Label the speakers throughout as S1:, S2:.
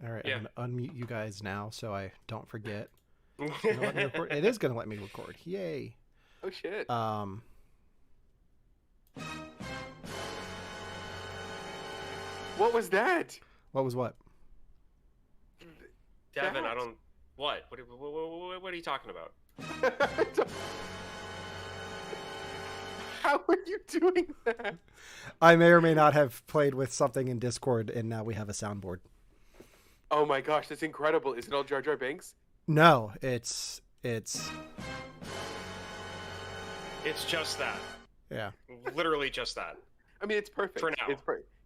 S1: All right,
S2: Yeah.
S1: I'm gonna unmute you guys now so I don't forget. It's gonna let me record. It is gonna let me record. Yay!
S3: Oh shit. What was that?
S1: What was what?
S2: Devon,
S3: That.
S2: I don't. What? What are you talking about?
S3: How are you doing that?
S1: I may or may not have played with something in Discord, and now we have a soundboard.
S3: Oh my gosh, that's incredible. Is it all Jar Jar Binks?
S1: No, it's
S2: It's just that.
S1: yeah.
S2: Literally just that.
S3: I mean, it's perfect.
S2: For now.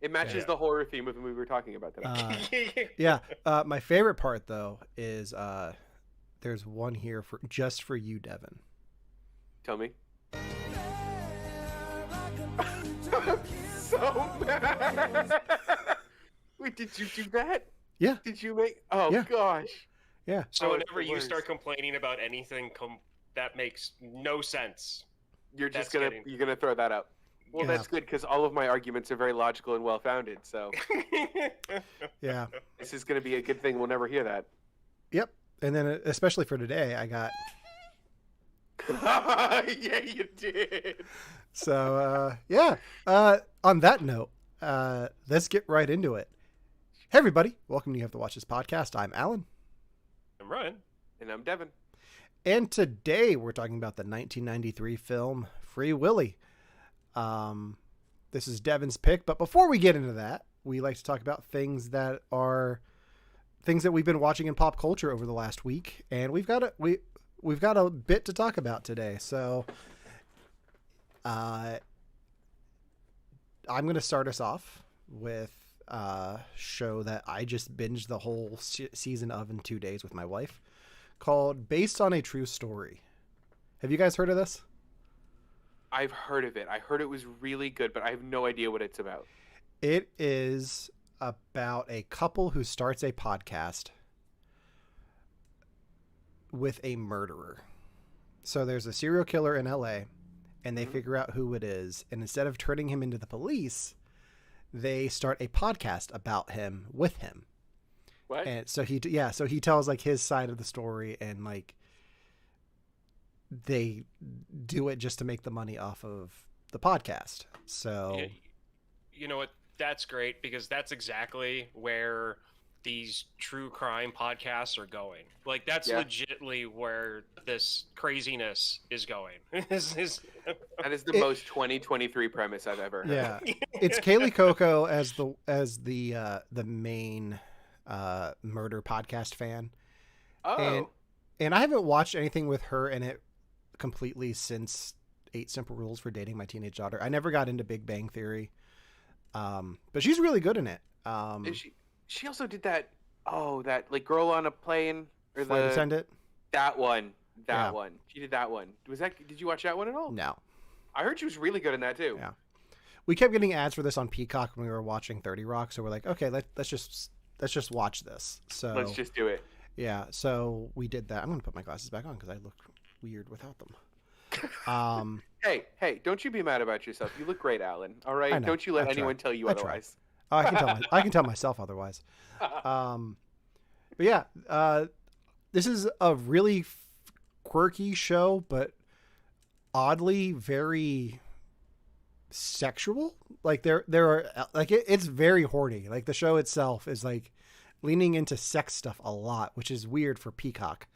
S3: It matches
S2: Yeah.
S3: the horror theme of the movie we were talking about today.
S1: Yeah. My favorite part though is there's one here for just for you, Devon.
S3: Tell me. I'm so mad. Wait, did you do that?
S1: Yeah.
S3: Did you make? Oh
S1: Yeah.
S3: gosh.
S1: Yeah.
S2: So
S3: Oh,
S2: whenever
S3: it's the
S2: you
S3: worst.
S2: start complaining about anything that makes no sense.
S3: You're just
S2: That's
S3: you're gonna throw that out. Well,
S1: Yeah.
S3: that's good because all of my arguments are very logical and well founded. So
S1: Yeah.
S3: this is gonna be a good thing. We'll never hear that.
S1: Yep. And then especially for today, I got
S3: Yeah, you did.
S1: so yeah. On that note, let's get right into it. Hey everybody, welcome to You Have to Watch This podcast. I'm Alan.
S2: I'm Ryan.
S3: And I'm Devon.
S1: And today we're talking about the 1993 film Free Willy. This is Devon's pick, but before we get into that, we like to talk about things that we've been watching in pop culture over the last week, and we've got a bit to talk about today. So, I'm going to start us off with a show that I just binged the whole season of in 2 days with my wife, called Based on a True Story. Have you guys heard of this?
S3: I've heard of it. I heard it was really good, but I have no idea what it's about.
S1: It is about a couple who starts a podcast with a murderer. So there's a serial killer in LA, and they figure out who it is. And instead of turning him into the police, they start a podcast about him with him.
S3: What?
S1: And so he tells like his side of the story, and like they do it just to make the money off of the podcast. So
S2: You know what? That's great because that's exactly where these true crime podcasts are going. Like that's
S3: Yeah.
S2: legitimately where this craziness is going.
S3: That is the most 2023 premise I've ever heard.
S1: yeah, it's Kaylee Coco as the main murder podcast fan.
S3: Oh.
S1: And I haven't watched anything with her in it completely since 8 Simple Rules for Dating My Teenage Daughter. I never got into Big Bang Theory. But she's really good in it.
S3: She also did that. Oh, that like girl on a plane or
S1: Flight Attendant?
S3: that one.
S1: Yeah.
S3: One. She did that one. Did you watch that one at all?
S1: No.
S3: I heard she was really good in that too.
S1: Yeah. We kept getting ads for this on Peacock when we were watching 30 Rock, so we're like, okay, let's just watch this. So
S3: Let's just do it.
S1: yeah, so we did that. I'm gonna put my glasses back on because I look weird without them.
S3: Hey, don't you be mad about yourself. You look great, Alan. All right?
S1: I know.
S3: Don't you let
S1: I try.
S3: anyone tell you
S1: I try.
S3: otherwise.
S1: I can tell myself otherwise. But yeah, this is a really quirky show, but oddly very sexual. Like there are like it's very horny. Like the show itself is like leaning into sex stuff a lot, which is weird for Peacock.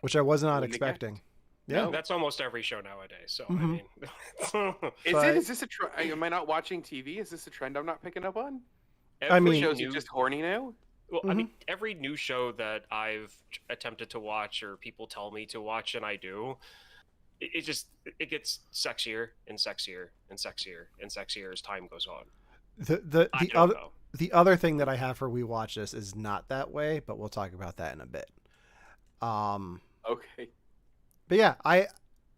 S1: Which I was not expecting. Yeah.
S3: No.
S2: That's almost every show nowadays. So
S1: Mhm.
S2: I mean,
S3: Is this a trend? Am I not watching TV? Is this a trend I'm not picking up on?
S2: every
S1: mean-
S3: Shows
S2: new,
S3: are just horny now?
S2: well, I mean, every new show that I've attempted to watch or people tell me to watch and I do, it gets sexier and sexier and sexier and sexier as time goes on.
S1: The other thing that I have for We Watch This is not that way, but we'll talk about that in a bit.
S3: Okay.
S1: But yeah, I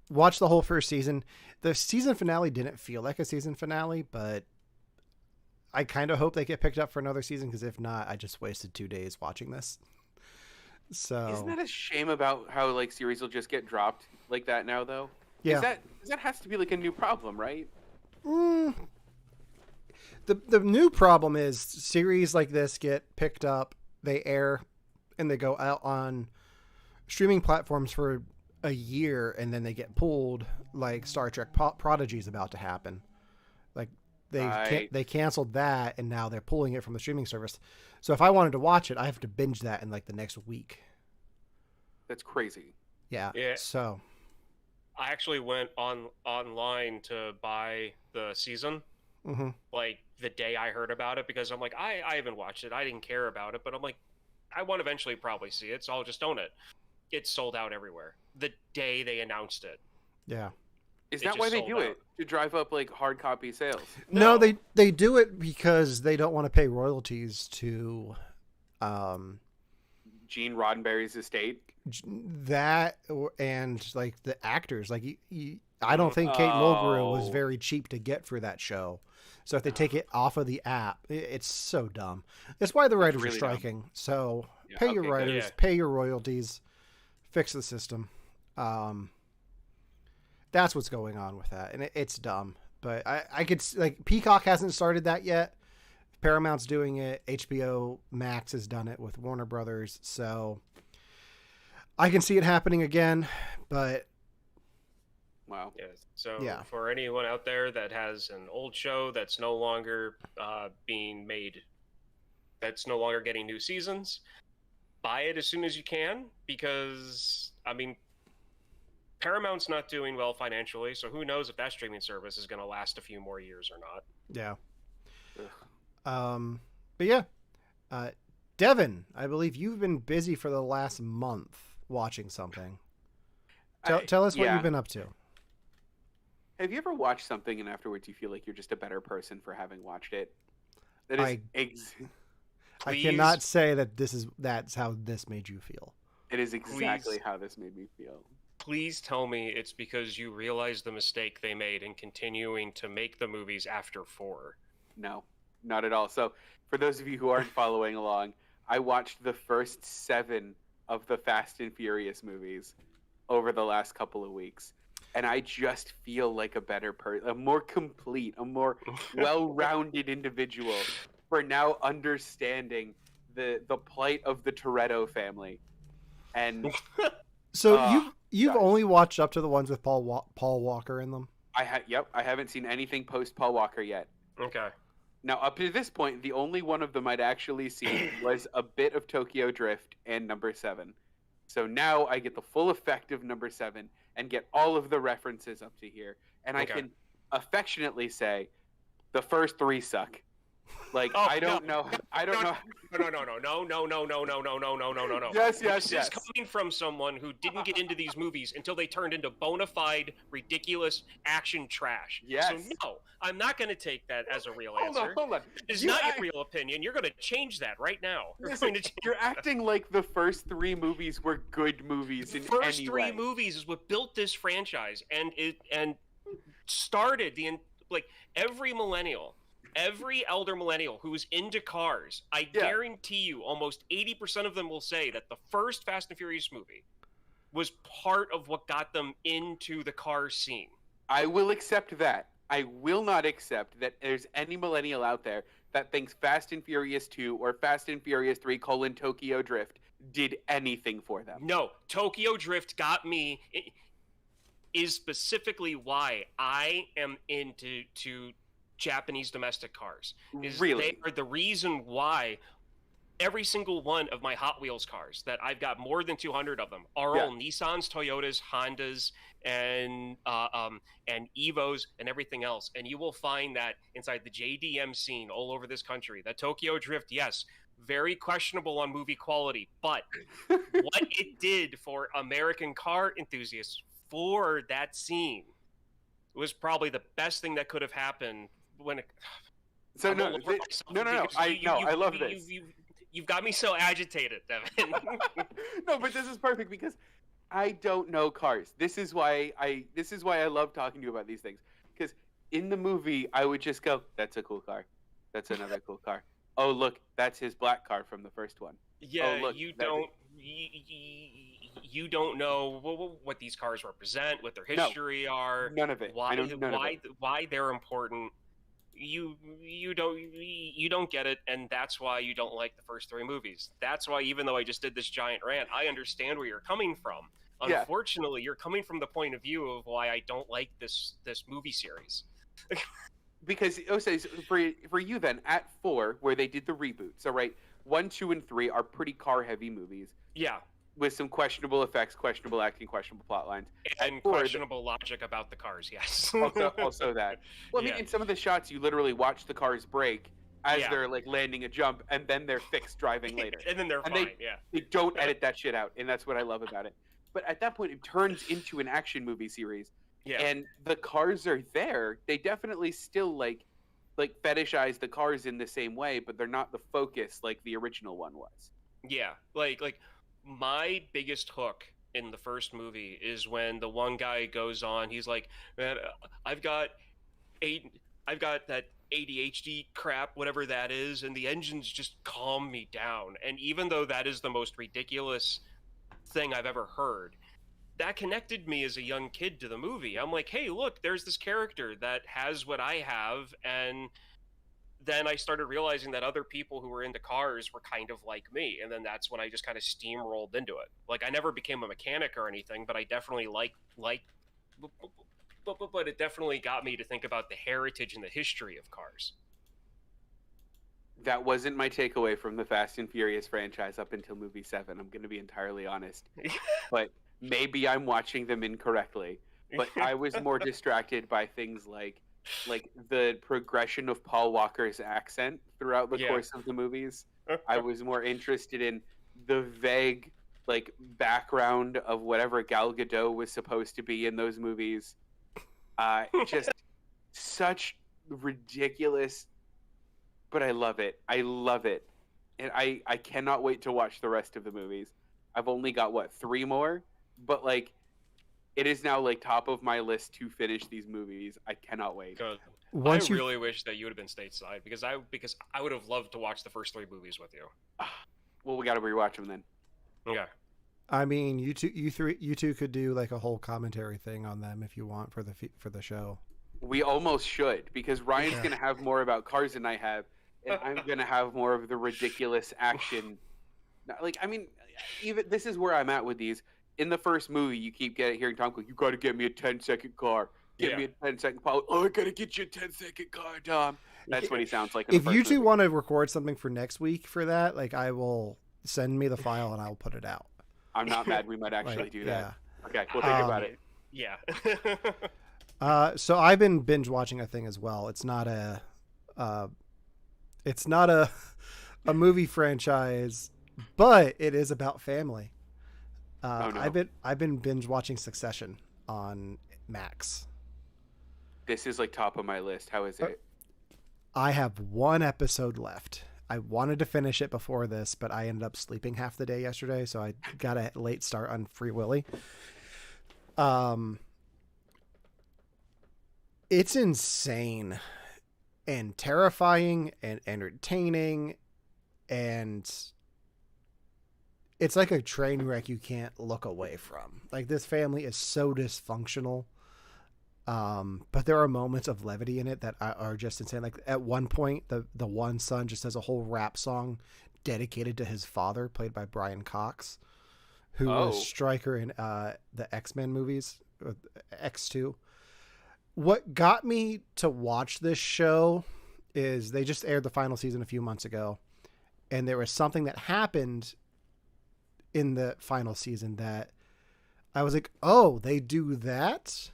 S1: watched the whole first season. The season finale didn't feel like a season finale, but I kind of hope they get picked up for another season, because if not, I just wasted 2 days watching this. So
S3: Isn't that a shame about how like series will just get dropped like that now though?
S1: yeah,
S3: That has to be like a new problem, right?
S1: The new problem is series like this get picked up, they air, and they go out on streaming platforms for a year, and then they get pulled. Like Star Trek Prodigy is about to happen. Like they canceled that, and now they're pulling it from the streaming service. So if I wanted to watch it, I have to binge that in like the next week.
S3: That's crazy.
S2: Yeah.
S1: So
S2: I actually went online to buy the season, like the day I heard about it, because I'm like, I haven't watched it. I didn't care about it, but I'm like, I want to eventually probably see it, so I'll just own it. It's sold out everywhere the day they announced it.
S1: Yeah.
S3: Is that why they do it? To drive up like hard copy sales?
S1: No, they do it because they don't want to pay royalties to
S3: Gene Roddenberry's estate.
S1: That and like the actors. Like I don't think Kate Mulgrew was very cheap to get for that show. So if they take it off of the app, it's so dumb. That's why the writers are striking. Dumb. So pay your writers, pay your royalties, fix the system. That's what's going on with that, and it's dumb. But I could, like, Peacock hasn't started that yet. Paramount's doing it. HBO Max has done it with Warner Brothers. So I can see it happening again, but
S3: wow.
S2: Yeah. So for anyone out there that has an old show that's no longer being made, that's no longer getting new seasons, buy it as soon as you can, because I mean, Paramount's not doing well financially, so who knows if that streaming service is going to last a few more years or not.
S1: Yeah. But yeah, Devon, I believe you've been busy for the last month watching something. Tell us what you've been up to.
S3: Have you ever watched something and afterwards you feel like you're just a better person for having watched it? That is
S1: I cannot say that that's how this made you feel.
S3: It is exactly how this made me feel.
S2: Please tell me it's because you realized the mistake they made in continuing to make the movies after 4.
S3: No, not at all. So, for those of you who aren't following along, I watched the first 7 of the Fast and Furious movies over the last couple of weeks. And I just feel like a better person, a more complete, a more well-rounded individual for now understanding the plight of the Toretto family. And
S1: so you've only watched up to the ones with Paul Walker in them?
S3: I haven't seen anything post Paul Walker yet.
S2: Okay.
S3: Now, up to this point, the only one of them I'd actually seen was a bit of Tokyo Drift and Number 7. So now I get the full effect of Number 7 and get all of the references up to here. And I can affectionately say the first 3 suck. Like, I don't know.
S2: No.
S3: Yes.
S2: This is coming from someone who didn't get into these movies until they turned into bona fide, ridiculous action trash.
S3: Yes.
S2: So no, I'm not going to take that as a real answer.
S3: Hold on.
S2: It's not your real opinion. You're going to change that right now.
S3: You're acting like the first 3 movies were good movies in any way.
S2: The first 3 movies is what built this franchise, and started every millennial. Every elder millennial who's into cars, I guarantee you almost 80% of them will say that the first Fast and Furious movie was part of what got them into the car scene.
S3: I will accept that. I will not accept that there's any millennial out there that thinks Fast and Furious 2 or Fast and Furious 3 Tokyo Drift did anything for them.
S2: No, Tokyo Drift got me. It is specifically why I am into Japanese domestic cars.
S3: Really?
S2: They are the reason why every single one of my Hot Wheels cars, that I've got more than 200 of them, are all Nissans, Toyotas, Hondas, and Evos and everything else. And you will find that inside the JDM scene all over this country. That Tokyo Drift, yes, very questionable on movie quality, but what it did for American car enthusiasts for that scene was probably the best thing that could have happened.
S3: I love this.
S2: You've got me so agitated, Devin.
S3: No, but this is perfect because I don't know cars. This is why I love talking to you about these things. Because in the movie, I would just go, "That's a cool car. That's another cool car. Oh, look, that's his black car from the first one."
S2: Yeah, oh, look, you don't know what these cars represent, what their history are.
S3: None of it.
S2: Why they're important. you don't get it, and that's why you don't like the first three movies. That's why, even though I just did this giant rant, I understand where you're coming from.
S3: Yeah.
S2: Unfortunately, you're coming from the point of view of why I don't like this movie series.
S3: Because for you then at 4, where they did the reboot, so right, 1, 2, and 3 are pretty car heavy movies.
S2: Yeah.
S3: With some questionable effects, questionable acting, questionable plot lines,
S2: and questionable logic about the cars. Yes.
S3: also that. Well, I mean, in some of the shots, you literally watch the cars brake as they're like landing a jump, and then they're fixed driving later.
S2: And then they're fine.
S3: They don't edit that shit out, and that's what I love about it. But at that point, it turns into an action movie series.
S2: Yeah.
S3: And the cars are there. They definitely still like fetishize the cars in the same way, but they're not the focus like the original one was.
S2: Yeah. Like my biggest hook in the first movie is when the one guy goes on, he's like, man, I've got that ADHD crap, whatever that is, and the engines just calm me down. And even though that is the most ridiculous thing I've ever heard, that connected me as a young kid to the movie. I'm like, hey, look, there's this character that has what I have. And then I started realizing that other people who were into cars were kind of like me. And then that's when I just kind of steamrolled into it. Like, I never became a mechanic or anything, but I definitely but it definitely got me to think about the heritage and the history of cars.
S3: That wasn't my takeaway from the Fast and Furious franchise up until movie 7. I'm going to be entirely honest. But maybe I'm watching them incorrectly. But I was more distracted by things like the progression of Paul Walker's accent throughout the course of the movies. I was more interested in the vague background of whatever Gal Gadot was supposed to be in those movies. Just such ridiculous, but I love it. I love it. And I cannot wait to watch the rest of the movies. I've only got 3 more, but it is now top of my list to finish these movies. I cannot wait.
S2: Good. I really wish that you would have been stateside because I would have loved to watch the first 3 movies with you.
S3: Well, we got to rewatch them then.
S2: Okay.
S1: I mean, you two could do a whole commentary thing on them if you want for the show.
S3: We almost should, because Ryan's going to have more about cars than I have, and I'm going to have more of the ridiculous action. I mean, even this is where I'm at with these. In the first movie, you keep hearing Tom go, "You got to get me a 10-second car. Get me a 10-second car. Oh, I got to get you a 10-second car, Tom." That's what he sounds like.
S1: If you two want to record something for next week for that, I will send me the file and I'll put it out.
S3: I'm not mad. We might actually do that. Yeah. Okay, we'll think about it.
S2: Yeah.
S1: So I've been binge watching a thing as well. It's not a movie franchise, but it is about family.
S3: No.
S1: I've been binge watching Succession on Max.
S3: This is top of my list. How is it?
S1: I have 1 episode left. I wanted to finish it before this, but I ended up sleeping half the day yesterday, so I got a late start on Free Willy. It's insane and terrifying and entertaining, and it's like a train wreck you can't look away from. This family is so dysfunctional. But there are moments of levity in it that are just insane. At one point, the one son just has a whole rap song dedicated to his father, played by Brian Cox, who was Stryker in the X-Men movies, X2. What got me to watch this show is they just aired the final season a few months ago, and there was something that happened in the final season that I was like, oh, they do that?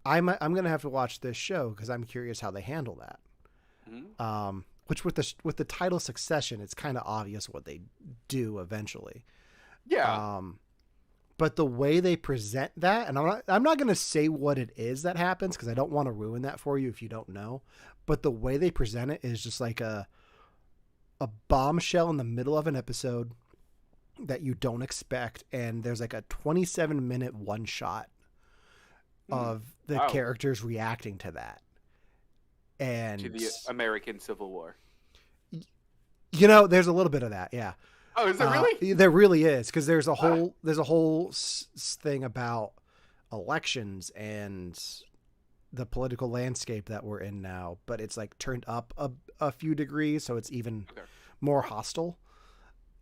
S1: I'm going to have to watch this show because I'm curious how they handle that. Mm-hmm. Which with the title Succession, it's kind of obvious what they do eventually.
S3: Yeah.
S1: But the way they present that, and I'm not going to say what it is that happens because I don't want to ruin that for you if you don't know. But the way they present it is just like a bombshell in the middle of an episode that you don't expect, and there's a 27-minute one shot of the characters reacting to that. And
S3: to the American Civil War.
S1: There's a little bit of that, yeah.
S3: Oh, is there really?
S1: There really is, because there's a whole thing about elections and the political landscape that we're in now, but it's like turned up a few degrees, so it's even more hostile.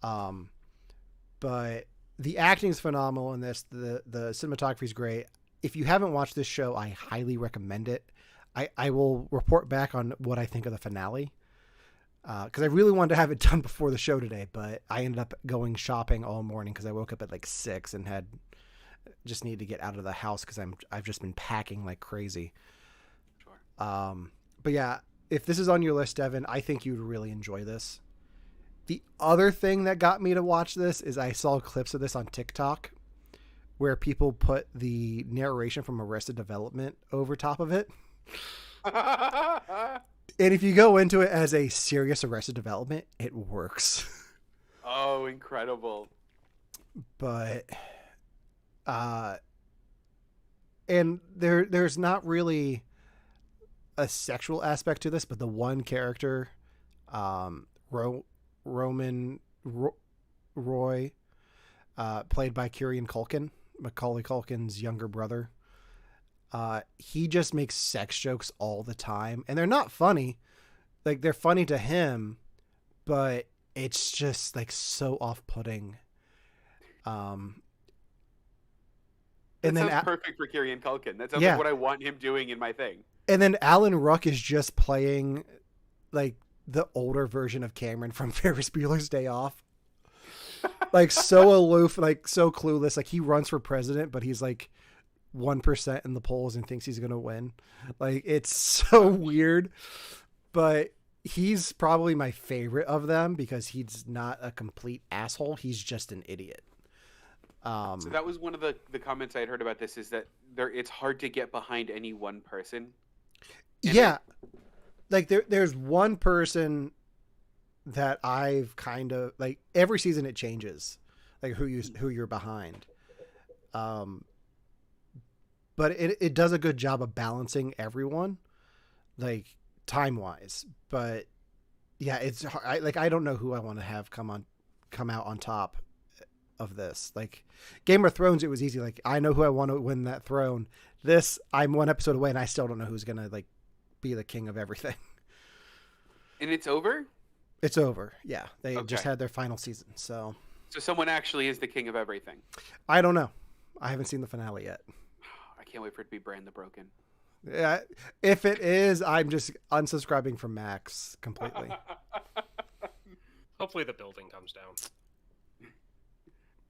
S1: But the acting is phenomenal in this. The cinematography is great. If you haven't watched this show, I highly recommend it. I will report back on what I think of the finale, because I really wanted to have it done before the show today, but I ended up going shopping all morning because I woke up at like 6 and just needed to get out of the house because I've just been packing like crazy. Sure. But yeah, if this is on your list, Devon, I think you'd really enjoy this. The other thing that got me to watch this is I saw clips of this on TikTok where people put the narration from Arrested Development over top of it. And if you go into it as a serious Arrested Development, it works.
S3: Oh, incredible.
S1: But and there's not really a sexual aspect to this, but the one character, Roman Roy, played by Kieran Culkin, Macaulay Culkin's younger brother. He just makes sex jokes all the time, and they're not funny. Like, they're funny to him, but it's just like so off-putting.
S3: And then sounds perfect for Kieran Culkin. That sounds like what I want him doing in my thing.
S1: And then Alan Ruck is just playing like the older version of Cameron from Ferris Bueller's Day Off. Like, so aloof, like so clueless. Like, he runs for president, but he's like 1% in the polls and thinks he's going to win. Like, it's so weird, but he's probably my favorite of them because he's not a complete asshole. He's just an idiot.
S3: So that was one of the comments I had heard about this, is that it's hard to get behind any one person.
S1: Yeah. Like there's one person that I've kind of like, every season it changes, like who you're behind. But it does a good job of balancing everyone, like time wise. But yeah, it's I don't know who I want to have come out on top of this. Like Game of Thrones, it was easy. Like, I know who I want to win that throne. This, I'm one episode away and I still don't know who's going to like be the king of everything.
S3: And it's over?
S1: It's over. Yeah. They just had their final season. So
S3: someone actually is the king of everything.
S1: I don't know. I haven't seen the finale yet.
S3: I can't wait for it to be Bran the Broken.
S1: Yeah. If it is, I'm just unsubscribing from Max completely.
S2: Hopefully the building comes down.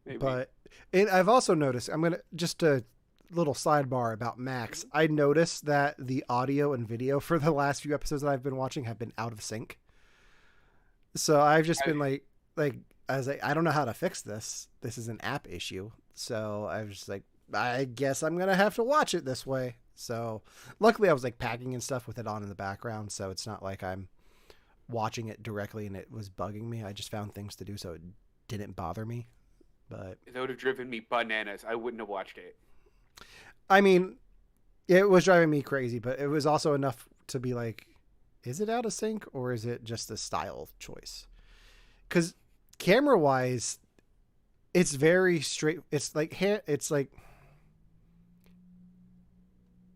S3: Maybe.
S1: But I've also noticed, I'm going to just a little sidebar about Max. I noticed that the audio and video for the last few episodes that I've been watching have been out of sync. So I've just been like, I was like, I don't know how to fix this. This is an app issue. So I was just like, I guess I'm going to have to watch it this way. So luckily I was like packing and stuff with it on in the background. So it's not like I'm watching it directly and it was bugging me. I just found things to do so it didn't bother me. But
S3: that would have driven me bananas. I wouldn't have watched it.
S1: I mean, it was driving me crazy, but it was also enough to be like, is it out of sync or is it just a style choice? Because camera wise, it's very straight. It's like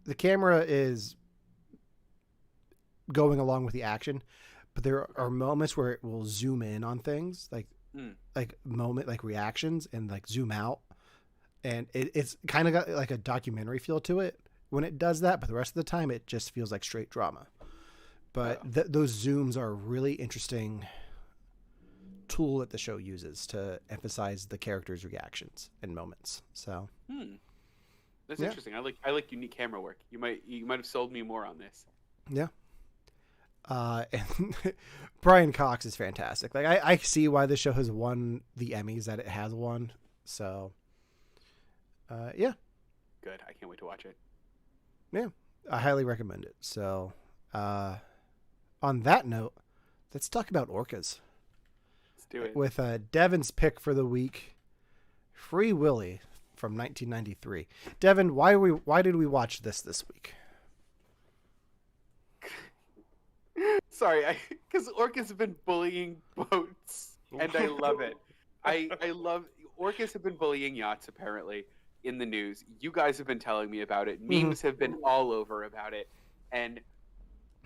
S1: the camera is going along with the action, but there are moments where it will zoom in on things like reactions and like zoom out. And it's kind of got like a documentary feel to it when it does that, but the rest of the time it just feels like straight drama. But those zooms are a really interesting tool that the show uses to emphasize the characters' reactions and moments. So
S3: that's interesting. I like unique camera work. You might have sold me more on this.
S1: Yeah. And Brian Cox is fantastic. Like I see why this show has won the Emmys that it has won. So yeah.
S3: Good. I can't wait to watch it.
S1: Yeah. I highly recommend it. So on that note, let's talk about Orcas.
S3: Let's do it.
S1: With Devon's pick for the week, Free Willy from 1993. Devon, why did we watch this week?
S3: Sorry, because Orcas have been bullying boats, and I love it. I love Orcas have been bullying yachts apparently, in the news. You guys have been telling me about it. Memes have been all over about it, and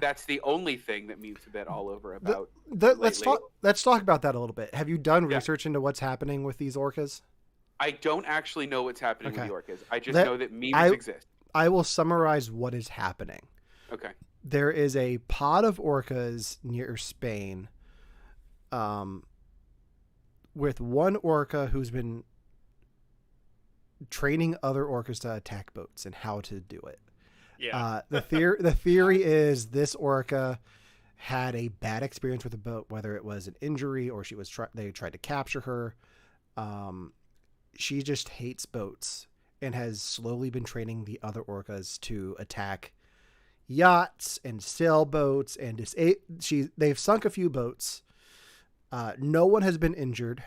S3: that's the only thing that memes have been all over about.
S1: Let's talk about that a little bit. Have you done research into what's happening with these orcas?
S3: I don't actually know what's happening with the orcas. I just know that memes exist.
S1: I will summarize what is happening.
S3: Okay.
S1: There is a pod of orcas near Spain, with one orca who's been training other orcas to attack boats and how to do it.
S2: Yeah.
S1: The theory is this orca had a bad experience with a boat, whether it was an injury or they tried to capture her. She just hates boats and has slowly been training the other orcas to attack yachts and sailboats, and they've sunk a few boats. No one has been injured.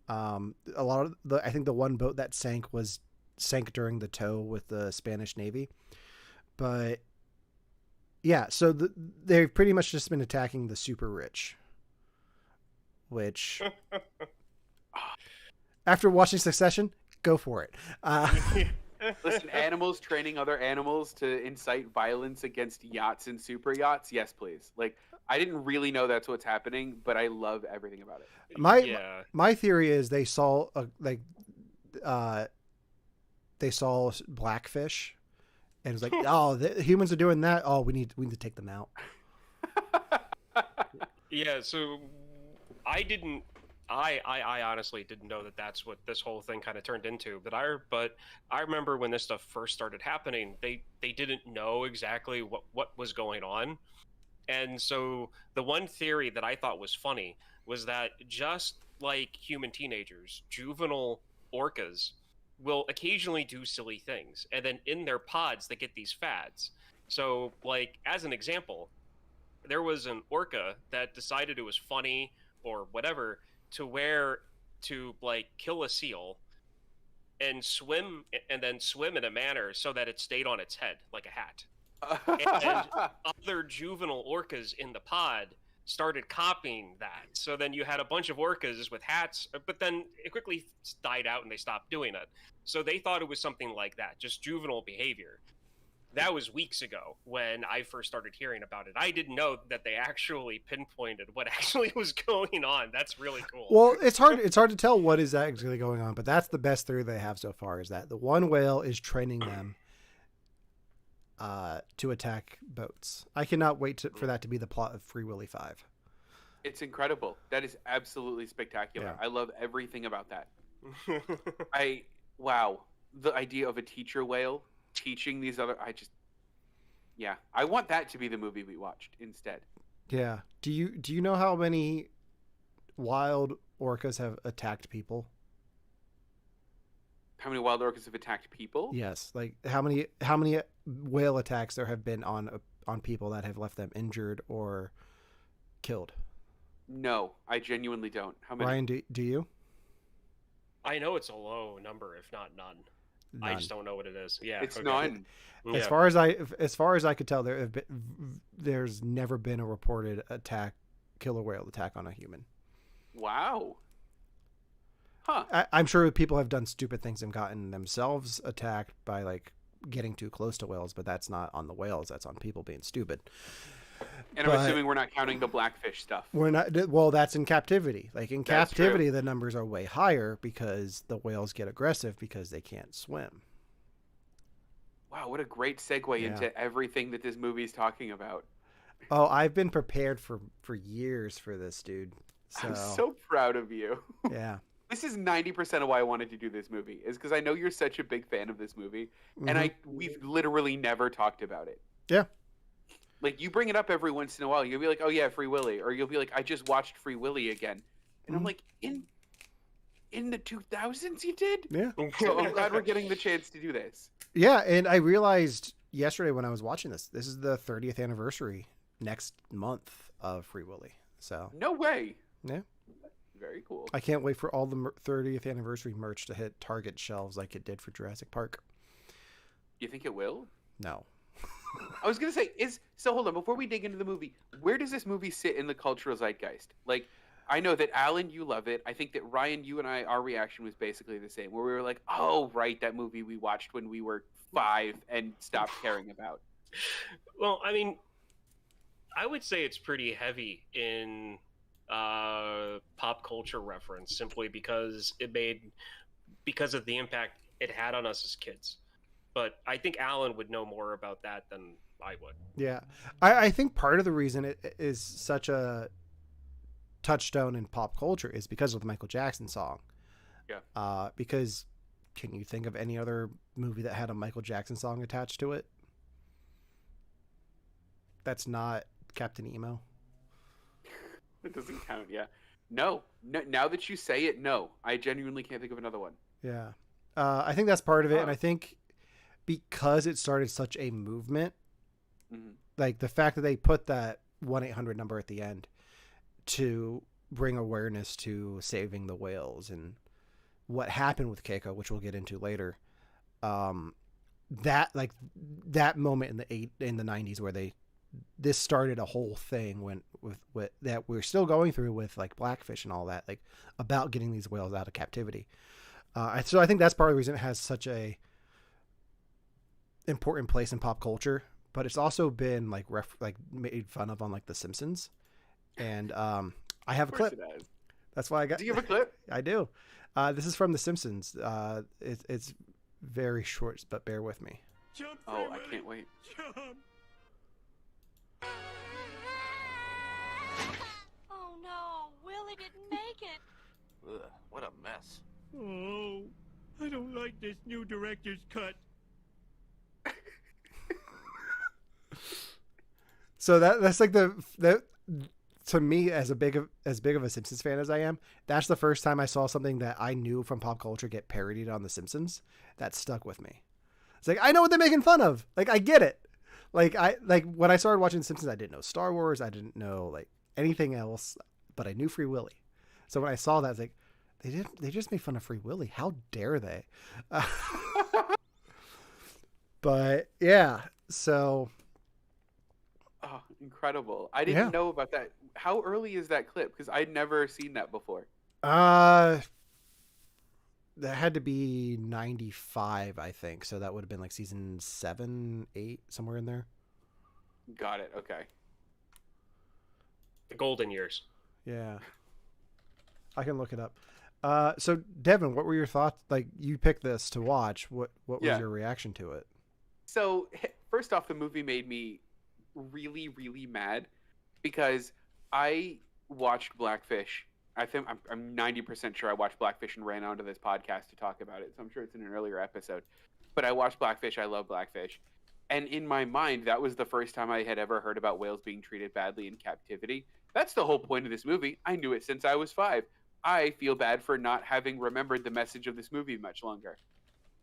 S1: A lot of I think the one boat that sank during the tow with the Spanish Navy. But yeah, so they've pretty much just been attacking the super rich, which after watching Succession, go for it.
S3: Listen, animals training other animals to incite violence against yachts and super yachts. Yes, please. Like, I didn't really know that's what's happening, but I love everything about it.
S1: My theory is they saw blackfish, and it's like, oh, the humans are doing that. Oh, we need to take them out.
S2: Yeah. So I honestly didn't know that that's what this whole thing kind of turned into. But I remember when this stuff first started happening, they didn't know exactly what was going on. And so the one theory that I thought was funny was that just like human teenagers, juvenile orcas will occasionally do silly things. And then in their pods, they get these fads. So, like, as an example, there was an orca that decided it was funny or whatever to like kill a seal and swim in a manner so that it stayed on its head like a hat. And other juvenile orcas in the pod started copying that. So then you had a bunch of orcas with hats, but then it quickly died out and they stopped doing it. So they thought it was something like that, just juvenile behavior. That was weeks ago when I first started hearing about it. I didn't know that they actually pinpointed what actually was going on. That's really cool.
S1: Well, it's hard to tell what is actually going on, but that's the best theory they have so far, is that the one whale is training them to attack boats. I cannot wait for that to be the plot of Free Willy 5.
S3: It's incredible. That is absolutely spectacular.
S1: Yeah.
S3: I love everything about that. Wow. The idea of a teacher whale teaching these other, I want that to be the movie we watched instead.
S1: Yeah. Do you know how many wild orcas have attacked people?
S3: How many wild orcas have attacked people?
S1: Yes. Like how many whale attacks there have been on people that have left them injured or killed?
S3: No, I genuinely don't. How many?
S1: Ryan, do you?
S2: I know it's a low number, if not none. I just don't know what it is. Yeah,
S3: it's none.
S1: As far as I could tell, there's never been a reported killer whale attack on a human.
S3: Wow. Huh.
S1: I'm sure people have done stupid things and gotten themselves attacked by like getting too close to whales, but that's not on the whales. That's on people being stupid.
S3: And I'm assuming we're not counting the blackfish stuff.
S1: We're not. Well, that's in captivity. Like in captivity, the numbers are way higher because the whales get aggressive because they can't swim.
S3: Wow, what a great segue into everything that this movie is talking about.
S1: Oh, I've been prepared for years for this, dude.
S3: I'm so proud of you.
S1: Yeah.
S3: This is 90% of why I wanted to do this movie, is because I know you're such a big fan of this movie, and we've literally never talked about it.
S1: Yeah.
S3: Like, you bring it up every once in a while. You'll be like, oh, yeah, Free Willy. Or you'll be like, I just watched Free Willy again. And I'm like, in the 2000s you did?
S1: Yeah.
S3: So I'm glad we're getting the chance to do this.
S1: Yeah, and I realized yesterday when I was watching this is the 30th anniversary next month of Free Willy. So
S3: no way.
S1: Yeah.
S3: Very cool.
S1: I can't wait for all the 30th anniversary merch to hit Target shelves like it did for Jurassic Park.
S3: You think it will?
S1: No.
S3: I was going to say, so hold on, before we dig into the movie, where does this movie sit in the cultural zeitgeist? Like, I know that Alan, you love it. I think that Ryan, you and I, our reaction was basically the same, where we were like, "Oh, right, that movie we watched when we were 5 and stopped caring about."
S2: Well, I mean, I would say it's pretty heavy in pop culture reference, simply because of the impact it had on us as kids. But I think Alan would know more about that than I would.
S1: Yeah, I think part of the reason it is such a touchstone in pop culture is because of the Michael Jackson song.
S3: Yeah.
S1: Because can you think of any other movie that had a Michael Jackson song attached to it? That's not Captain Emo.
S3: It doesn't count. Yeah. No. Now that you say it, no. I genuinely can't think of another one.
S1: Yeah. I think that's part of it.
S3: Oh.
S1: And I think because it started such a movement,
S3: Mm-hmm.
S1: like the fact that they put that 1-800 number at the end to bring awareness to saving the whales and what happened with Keiko, which we'll get into later. That moment in the 90s where this started a whole thing with that we're still going through with like Blackfish and all that, like about getting these whales out of captivity. So I think that's part of the reason it has such a important place in pop culture, but it's also been like made fun of on like The Simpsons. And I have a clip. That's why I got.
S3: Do you have a clip?
S1: I do. This is from The Simpsons. It's very short, but bear with me.
S3: Oh, I can't wait.
S4: Oh no, Willy didn't make it.
S5: Ugh, what a mess.
S6: Oh, I don't like this new director's cut.
S1: So that's like that to me, as big of a Simpsons fan as I am, that's the first time I saw something that I knew from pop culture get parodied on The Simpsons. That stuck with me. It's like, I know what they're making fun of. Like, I get it. Like when I started watching The Simpsons, I didn't know Star Wars. I didn't know like anything else, but I knew Free Willy. So when I saw that, I was like, they just made fun of Free Willy. How dare they? But yeah, so.
S3: Oh, incredible. I didn't know about that. How early is that clip? Because I'd never seen that before.
S1: That had to be 95, I think. So that would have been like season 7, 8, somewhere in there.
S3: Got it. Okay.
S2: The golden years.
S1: Yeah. I can look it up. So Devon, what were your thoughts? Like, you picked this to watch. What was your reaction to it?
S3: So first off, the movie made me really, really mad because I watched Blackfish. I think I'm 90% sure I watched Blackfish and ran onto this podcast to talk about it. So I'm sure it's in an earlier episode. But I watched Blackfish. I love Blackfish. And in my mind, that was the first time I had ever heard about whales being treated badly in captivity. That's the whole point of this movie. I knew it since I was 5. I feel bad for not having remembered the message of this movie much longer.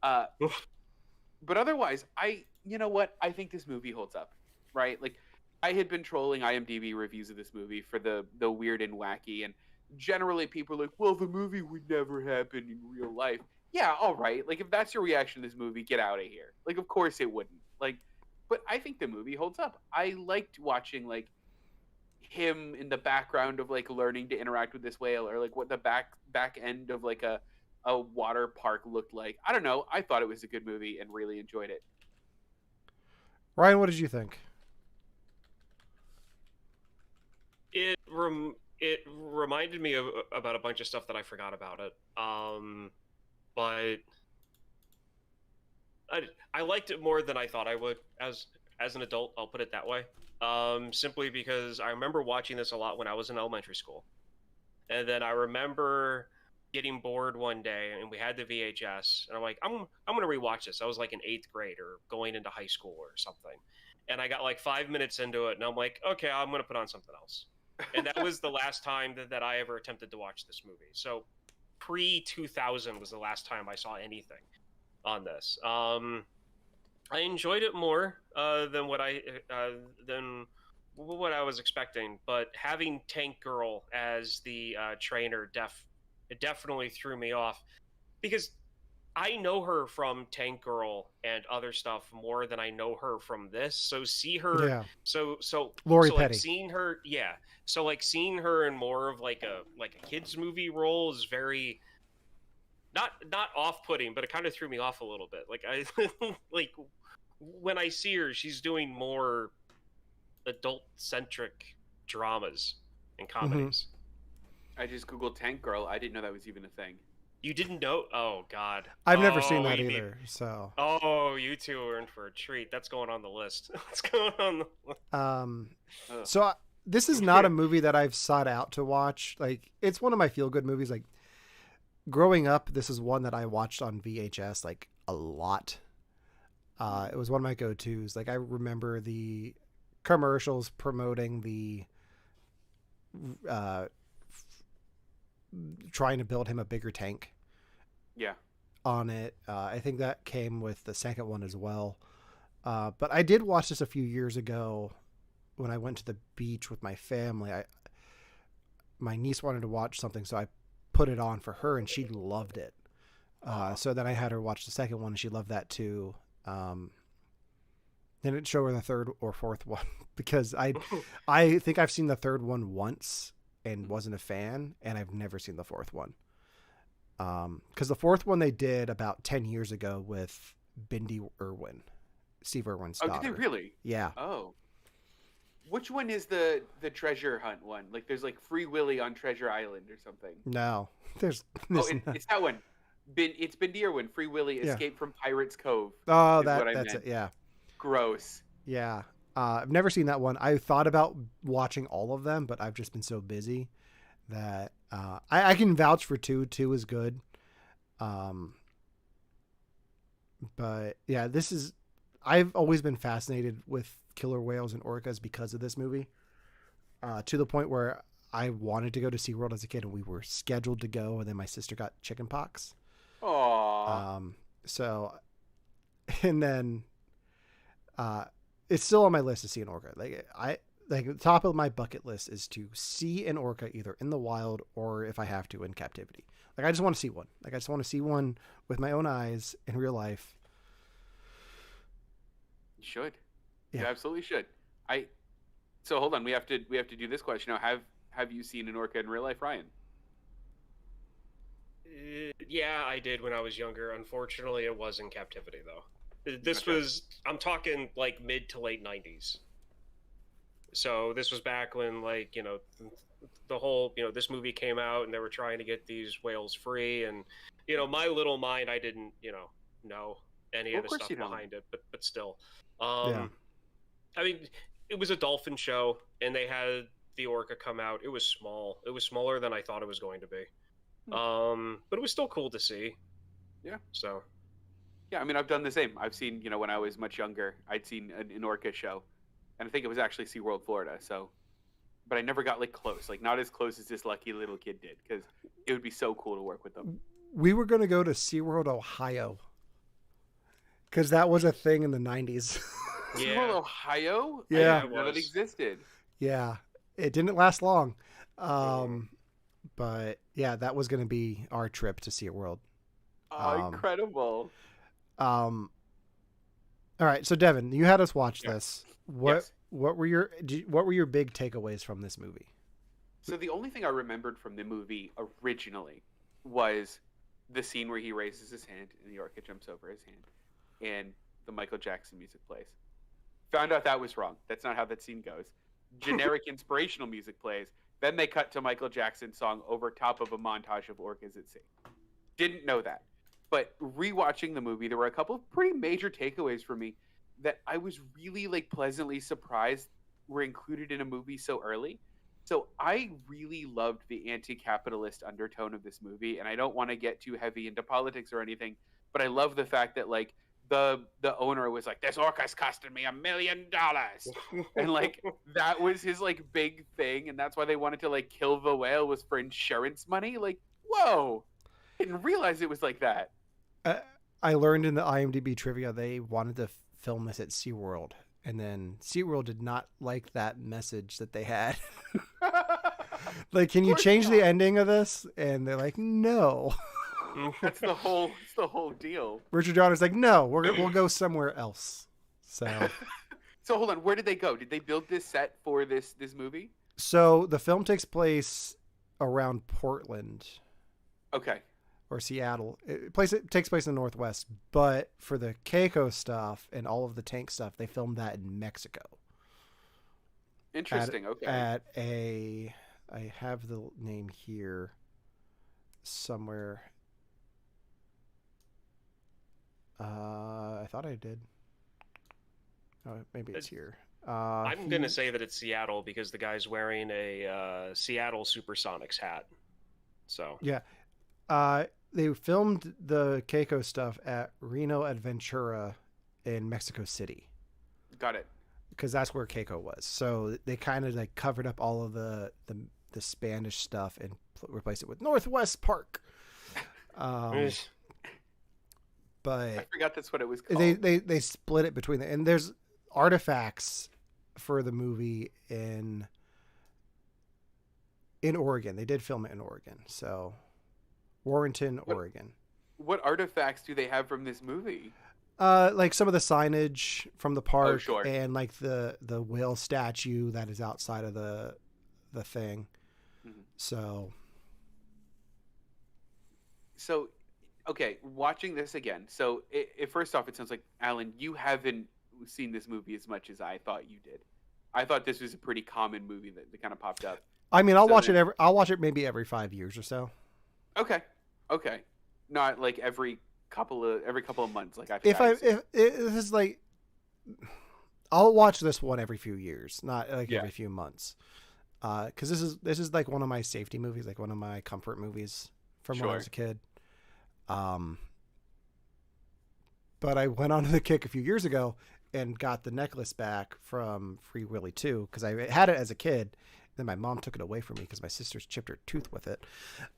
S3: But otherwise, you know what? I think this movie holds up. Right? Like, I had been trolling IMDb reviews of this movie for the weird and wacky, and generally people are like, well, the movie would never happen in real life. Yeah, all right. Like, if that's your reaction to this movie, get out of here. Like, of course it wouldn't. Like, but I think the movie holds up. I liked watching, like, him in the background of, like, learning to interact with this whale, or, like, what the back end of, like, a water park looked like. I don't know. I thought it was a good movie and really enjoyed it.
S1: Ryan, what did you think?
S2: It reminded me about a bunch of stuff that I forgot about it. But I liked it more than I thought I would as an adult. I'll put it that way. Simply because I remember watching this a lot when I was in elementary school, and then I remember getting bored one day and we had the VHS, and I'm like, I'm gonna rewatch this. I was like in 8th grade or going into high school or something, and I got like 5 minutes into it, and I'm like, okay, I'm gonna put on something else. And that was the last time that I ever attempted to watch this movie. So pre-2000 was the last time I saw anything on this. I enjoyed it more than what I was expecting, but having Tank Girl as the trainer it definitely threw me off, because I know her from Tank Girl and other stuff more than I know her from this. So see her,
S1: Yeah.
S2: so
S1: Lori
S2: so like
S1: Petty.
S2: seeing her, yeah. So like seeing her in more of like a kids movie role is very not off-putting, but it kind of threw me off a little bit. Like I like when I see her, she's doing more adult-centric dramas and comedies.
S3: I just googled Tank Girl. I didn't know that was even a thing.
S2: You didn't know? Oh God,
S1: I've never seen
S2: Oh,
S1: that
S2: you
S1: either.
S2: need-
S1: So,
S2: Oh, you two are in for a treat. That's going on the list. What's going on the list?
S3: Ugh.
S1: this is not a movie that I've sought out to watch. Like, it's one of my feel good movies. Like, growing up, this is one that I watched on VHS like a lot. It was one of my go-tos. Like, I remember the commercials promoting the trying to build him a bigger tank
S3: Yeah.
S1: on it. I think that came with the second one as well. But I did watch this a few years ago when I went to the beach with my family. My niece wanted to watch something, so I put it on for her, and she loved it. So then I had her watch the second one, and she loved that too. Didn't show her the third or fourth one because I think I've seen the third one once and wasn't a fan, and I've never seen the fourth one. Because the fourth one they did about 10 years ago with Bindi Irwin, Steve Irwin's daughter.
S3: Oh, did they really?
S1: Yeah.
S3: Oh. Which one is the treasure hunt one? Like, there's like Free Willy on Treasure Island or something.
S1: No, there's
S3: It's that one. It's Bindi Irwin. Free Willy,
S1: Yeah.
S3: Escape from Pirates Cove.
S1: Oh,
S3: is what I
S1: that's
S3: meant.
S1: it. Yeah.
S3: Gross.
S1: Yeah. I've never seen that one. I thought about watching all of them, but I've just been so busy that I can vouch for two. Two is good. But yeah, I've always been fascinated with killer whales and orcas because of this movie, to the point where I wanted to go to SeaWorld as a kid, and we were scheduled to go, and then my sister got chicken pox.
S3: Aww.
S1: So, and then, it's still on my list to see an orca. Like the top of my bucket list is to see an orca either in the wild or, if I have to, in captivity. Like, I just want to see one. Like, I just want to see one with my own eyes in real life.
S3: You should.
S1: Yeah.
S3: You absolutely should. So hold on, we have to do this question now. Have you seen an orca in real life, Ryan?
S2: Yeah, I did when I was younger. Unfortunately, it was in captivity, though. This
S3: Okay.
S2: was, I'm talking like mid to late 90s. So this was back when, like, the whole, this movie came out and they were trying to get these whales free. And, my little mind, I didn't, know any of the
S3: course
S2: stuff
S3: you don't.
S2: behind it, but still.
S1: Yeah.
S2: I mean, it was a dolphin show and they had the orca come out. It was small. It was smaller than I thought it was going to be. But it was still cool to see.
S3: Yeah.
S2: So.
S3: Yeah, I mean, I've done the same. I've seen, when I was much younger, I'd seen an orca show, and I think it was actually SeaWorld Florida. So, but I never got like close, like not as close as this lucky little kid did, because it would be so cool to work with them.
S1: We were going to go to SeaWorld, Ohio, because that was a thing in the 90s.
S2: Yeah.
S3: SeaWorld Ohio?
S1: Yeah.
S3: I
S2: It
S3: didn't know that
S2: was.
S3: existed.
S1: Yeah, it didn't last long. But yeah, that was going to be our trip to SeaWorld.
S3: Oh, incredible.
S1: All right, so Devin, you had us watch this.
S3: Yes.
S1: What were your big takeaways from this movie?
S3: So the only thing I remembered from the movie originally was the scene where he raises his hand and the orca jumps over his hand, and the Michael Jackson music plays. Found out that was wrong. That's not how that scene goes. Generic inspirational music plays. Then they cut to Michael Jackson's song over top of a montage of orcas at sea. Didn't know that. But rewatching the movie, there were a couple of pretty major takeaways for me that I was really pleasantly surprised were included in a movie so early. So I really loved the anti-capitalist undertone of this movie, and I don't want to get too heavy into politics or anything, but I love the fact that the owner was like, "This orca's costing me $1 million," and that was his big thing, and that's why they wanted to kill the whale, was for insurance money. Whoa, didn't realize it was like that.
S1: I learned in the IMDb trivia they wanted to film this at SeaWorld, and then SeaWorld did not like that message that they had. Can you change the ending of this? And they're like, no.
S3: That's the whole deal.
S1: Richard Donner's like, no, we'll go somewhere else. So
S3: So hold on, where did they go? Did they build this set for this movie?
S1: So the film takes place around Portland.
S3: Okay.
S1: Or Seattle. It takes place in the Northwest, but for the Keiko stuff and all of the tank stuff, they filmed that in Mexico.
S3: Interesting. Okay.
S1: I have the name here somewhere. I thought I did. Oh, maybe it's here.
S2: I'm going to say that it's Seattle because the guy's wearing a Seattle Supersonics hat. So
S1: yeah, they filmed the Keiko stuff at Reno Adventura in Mexico City.
S3: Got it.
S1: Because that's where Keiko was. So they kind of like covered up all of the Spanish stuff and replaced it with Northwest Park. But
S3: I forgot that's what it was called.
S1: They split it between and there's artifacts for the movie in Oregon. They did film it in Oregon. So Warrenton, Oregon.
S3: What artifacts do they have from this movie?
S1: Like some of the signage from the park,
S3: sure.
S1: And like the whale statue that is outside of the thing.
S3: Mm-hmm. So, okay, watching this again. So, first off, it sounds like, Alan, you haven't seen this movie as much as I thought you did. I thought this was a pretty common movie that kind of popped up.
S1: I mean, I'll watch it maybe every 5 years or so.
S3: Okay. Not like every couple of months, like
S1: if this is like, I'll watch this one every few years, not like every few months. Because this is like one of my safety movies, like one of my comfort movies from when I was a kid. But I went on the kick a few years ago and got the necklace back from Free Willy 2 because I had it as a kid. Then my mom took it away from me because my sister's chipped her tooth with it.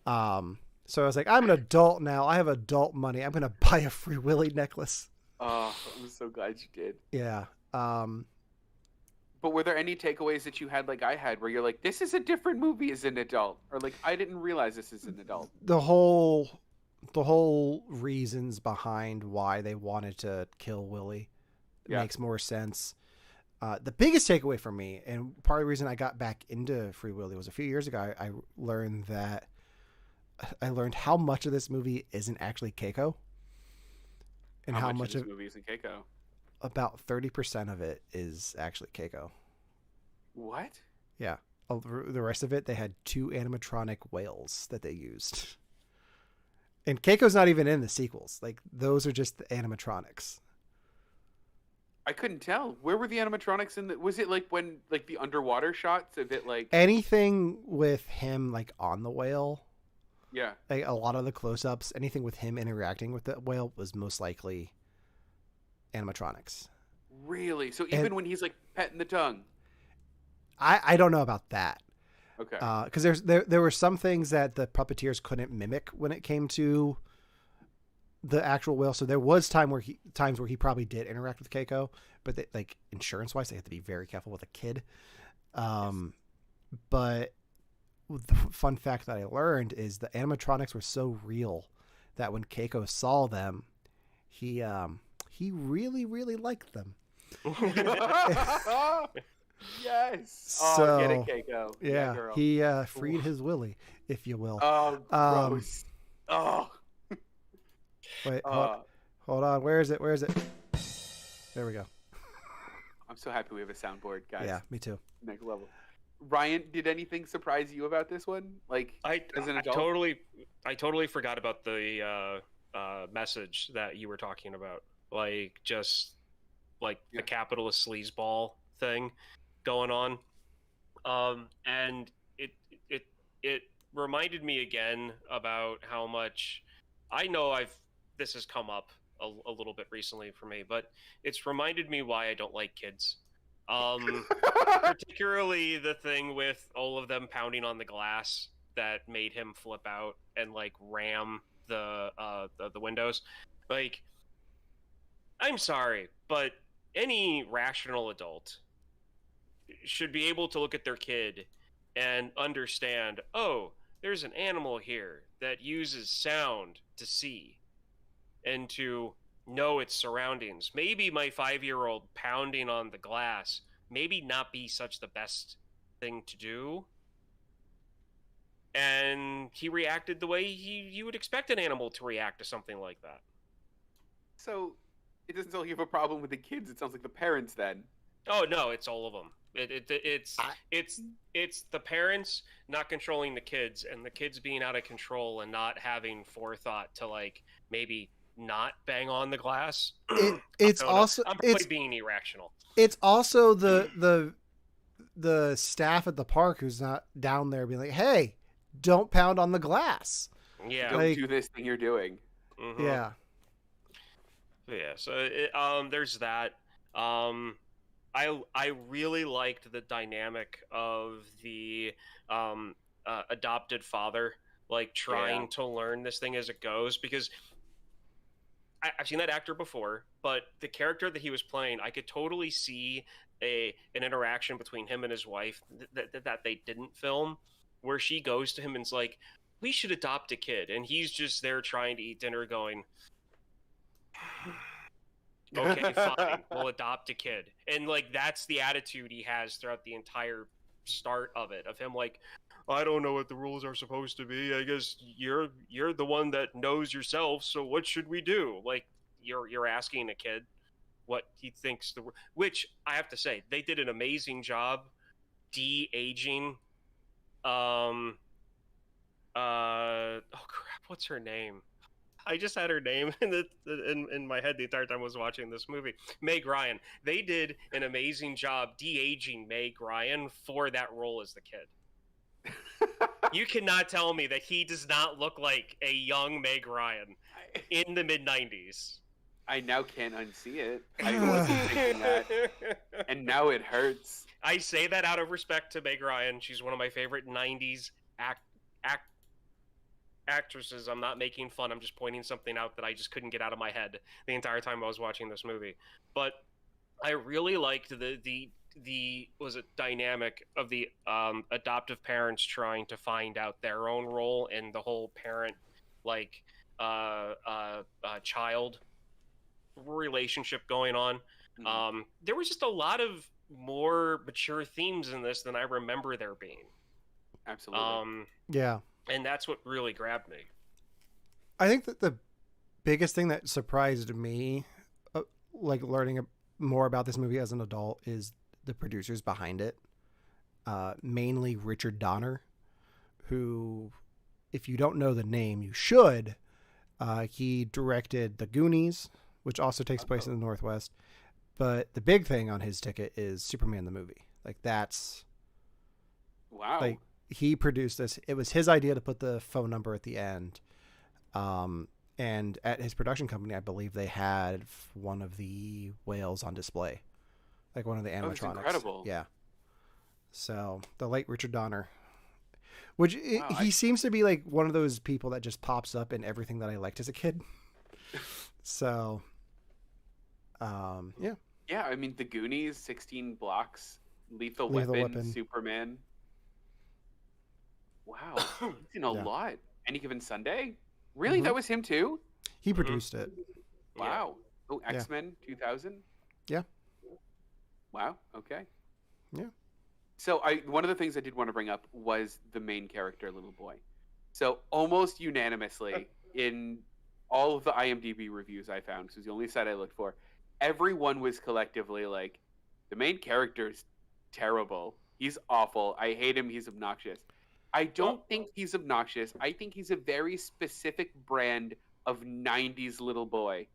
S1: So I was like, I'm an adult now. I have adult money. I'm going to buy a Free Willy necklace.
S3: Oh, I'm so glad you did.
S1: Yeah.
S3: But were there any takeaways that you had like I had where you're like, this is a different movie as an adult? Or like, I didn't realize this is an adult?
S1: The whole reasons behind why they wanted to kill Willy makes more sense. The biggest takeaway for me, and part of the reason I got back into Free Willy, was a few years ago. I learned how much of this movie isn't actually Keiko, and how much of
S3: this movie isn't Keiko.
S1: About 30% of it is actually Keiko.
S3: What?
S1: Yeah, the rest of it, they had 2 animatronic whales that they used, and Keiko's not even in the sequels. Like, those are just the animatronics.
S3: I couldn't tell. Where were the animatronics in the... Was it like when, like the underwater shots of it, like...
S1: Anything with him, like, on the whale.
S3: Yeah.
S1: Like, a lot of the close-ups, anything with him interacting with the whale was most likely animatronics.
S3: Really? So even when he's, like, petting the tongue?
S1: I don't know about that.
S3: Okay.
S1: Because there were some things that the puppeteers couldn't mimic when it came to the actual whale. So there was times where he probably did interact with Keiko, but like insurance wise, they have to be very careful with a kid. But the fun fact that I learned is the animatronics were so real that when Keiko saw them, he really, really liked them.
S3: Yes.
S1: So,
S3: get it, Keiko.
S1: Yeah,
S3: girl.
S1: he freed his Willy, if you will.
S3: Oh, gross.
S1: Wait, hold on. Where is it? There we go.
S3: I'm so happy we have a soundboard, guys.
S1: Yeah, me too.
S3: Next level. Ryan, did anything surprise you about this one? Like, as an adult?
S2: I totally forgot about the message that you were talking about. Like, just like the capitalist sleazeball thing going on. And it reminded me again about how much I know this has come up a little bit recently for me, but it's reminded me why I don't like kids. Particularly the thing with all of them pounding on the glass that made him flip out and like ram the windows. Like, I'm sorry, but any rational adult should be able to look at their kid and understand, oh, there's an animal here that uses sound to see and to know its surroundings. Maybe my 5-year-old pounding on the glass maybe not be such the best thing to do. And he reacted the way you would expect an animal to react to something like that.
S3: So it doesn't sound like you have a problem with the kids. It sounds like the parents then.
S2: Oh no, it's all of them. It's the parents not controlling the kids, and the kids being out of control and not having forethought to like maybe not bang on the glass.
S1: It's also
S2: I'm probably being irrational.
S1: It's also the staff at the park who's not down there being like, "Hey, don't pound on the glass."
S2: Yeah,
S3: Don't do this thing you're doing.
S2: Mm-hmm.
S1: Yeah.
S2: Yeah. So there's that. I really liked the dynamic of the adopted father, like trying to learn this thing as it goes, because I've seen that actor before, but the character that he was playing, I could totally see an interaction between him and his wife that they didn't film, where she goes to him and's like, "We should adopt a kid," and he's just there trying to eat dinner, going, "Okay, fine, we'll adopt a kid." And like that's the attitude he has throughout the entire start of it, of him like, "I don't know what the rules are supposed to be. I guess you're the one that knows yourself, so what should we do?" Like you're asking a kid what he thinks which I have to say, they did an amazing job de-aging oh crap, what's her name? I just had her name in my head the entire time I was watching this movie. Meg Ryan. They did an amazing job de-aging Meg Ryan for that role as the kid. You cannot tell me that he does not look like a young Meg Ryan in the mid-90s.
S3: I now can't unsee it. I wasn't thinking that, and now it hurts.
S2: I say that out of respect to Meg Ryan. She's one of my favorite 90s actresses. I'm not making fun. I'm just pointing something out that I just couldn't get out of my head the entire time I was watching this movie. But I really liked the dynamic of the adoptive parents trying to find out their own role in the whole parent child relationship going on.
S3: Mm-hmm.
S2: There was just a lot of more mature themes in this than I remember there being.
S3: Absolutely.
S1: Yeah.
S2: And that's what really grabbed me.
S1: I think that the biggest thing that surprised me, like learning more about this movie as an adult, is the producers behind it. Mainly Richard Donner, who, if you don't know the name, you should. He directed The Goonies, which also takes place in the Northwest. But the big thing on his ticket is Superman the movie. Like that's...
S3: Wow.
S1: Like, he produced this. It was his idea to put the phone number at the end. And at his production company, I believe they had one of the whales on display. Like one of the animatronics.
S3: That's incredible.
S1: Yeah. So the late Richard Donner, which
S3: Wow,
S1: he seems to be like one of those people that just pops up in everything that I liked as a kid. So, yeah.
S3: Yeah, I mean, The Goonies, 16 Blocks, Lethal Weapon, Superman. Wow, he's in a lot. Any Given Sunday? Really?
S1: Mm-hmm.
S3: That was him too?
S1: He produced it.
S3: Wow. Oh, X-Men 2000?
S1: Yeah.
S3: Wow, okay.
S1: Yeah.
S3: So one of the things I did want to bring up was the main character, little boy. So almost unanimously in all of the IMDb reviews I found, because it was the only site I looked for, everyone was collectively like, the main character is terrible. He's awful. I hate him. He's obnoxious. I don't think he's obnoxious. I think he's a very specific brand of 90s little boy.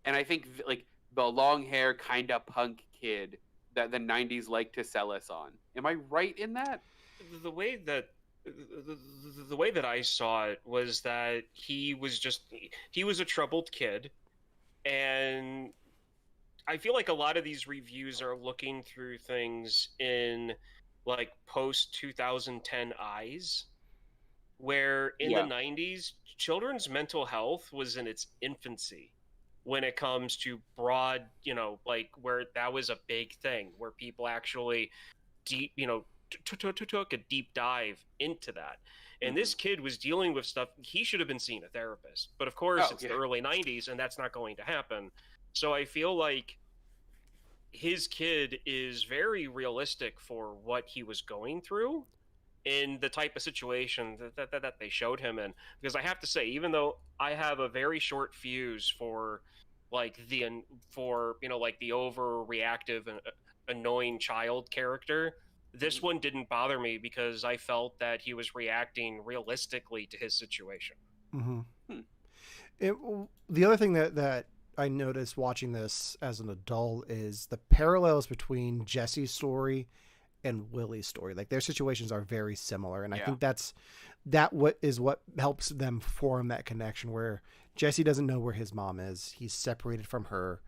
S3: And I think like the long hair kind of punk kid that the 90s like to sell us on. Am I right in that?
S2: The way that I saw it was that he was a troubled kid, and I feel like a lot of these reviews are looking through things in like post 2010 eyes, where in the 90s children's mental health was in its infancy when it comes to broad, like where that was a big thing, where people actually took a deep dive into that. And this kid was dealing with stuff. He should have been seeing a therapist, but of course it's the early 90s and that's not going to happen. So I feel like his kid is very realistic for what he was going through in the type of situation that they showed him in. Because I have to say, even though I have a very short fuse for like the overreactive and annoying child character, this one didn't bother me because I felt that he was reacting realistically to his situation.
S1: The other thing that I noticed watching this as an adult is the parallels between Jesse's story and Willy's story. Like their situations are very similar, and I think what helps them form that connection where Jesse doesn't know where his mom is. He's separated from her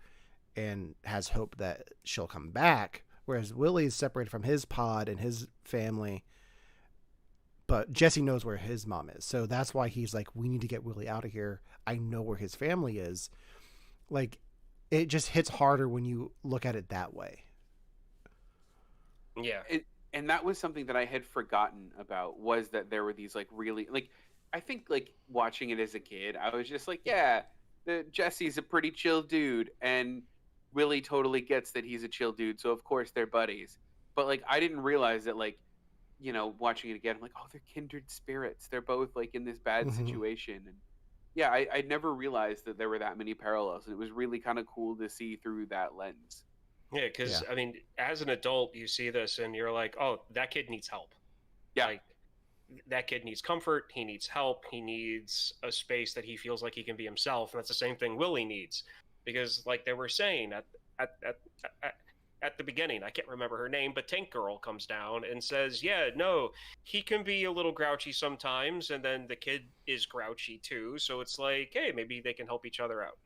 S1: and has hope that she'll come back, whereas Willy is separated from his pod and his family, but Jesse knows where his mom is. So that's why he's like, we need to get Willy out of here. I know where his family is. Like, it just hits harder when you look at it that way.
S2: Yeah.
S3: And that was something that I had forgotten about, was that there were these like really, like, I think like watching it as a kid, I was just like, yeah, Jesse's a pretty chill dude, and Willy totally gets that he's a chill dude, so of course they're buddies. But like, I didn't realize that, like, you know, watching it again, I'm like, oh, they're kindred spirits. They're both like in this bad situation. And yeah, I never realized that there were that many parallels. And it was really kind of cool to see through that lens.
S2: Yeah, because I mean, as an adult, you see this and you're like, oh, that kid needs help.
S3: Yeah.
S2: Like, that kid needs comfort. He needs help. He needs a space that he feels like he can be himself. And that's the same thing Willy needs. Because like they were saying at the beginning, I can't remember her name, but Tank Girl comes down and says, yeah, no, he can be a little grouchy sometimes, and then the kid is grouchy too, so it's like, hey, maybe they can help each other out.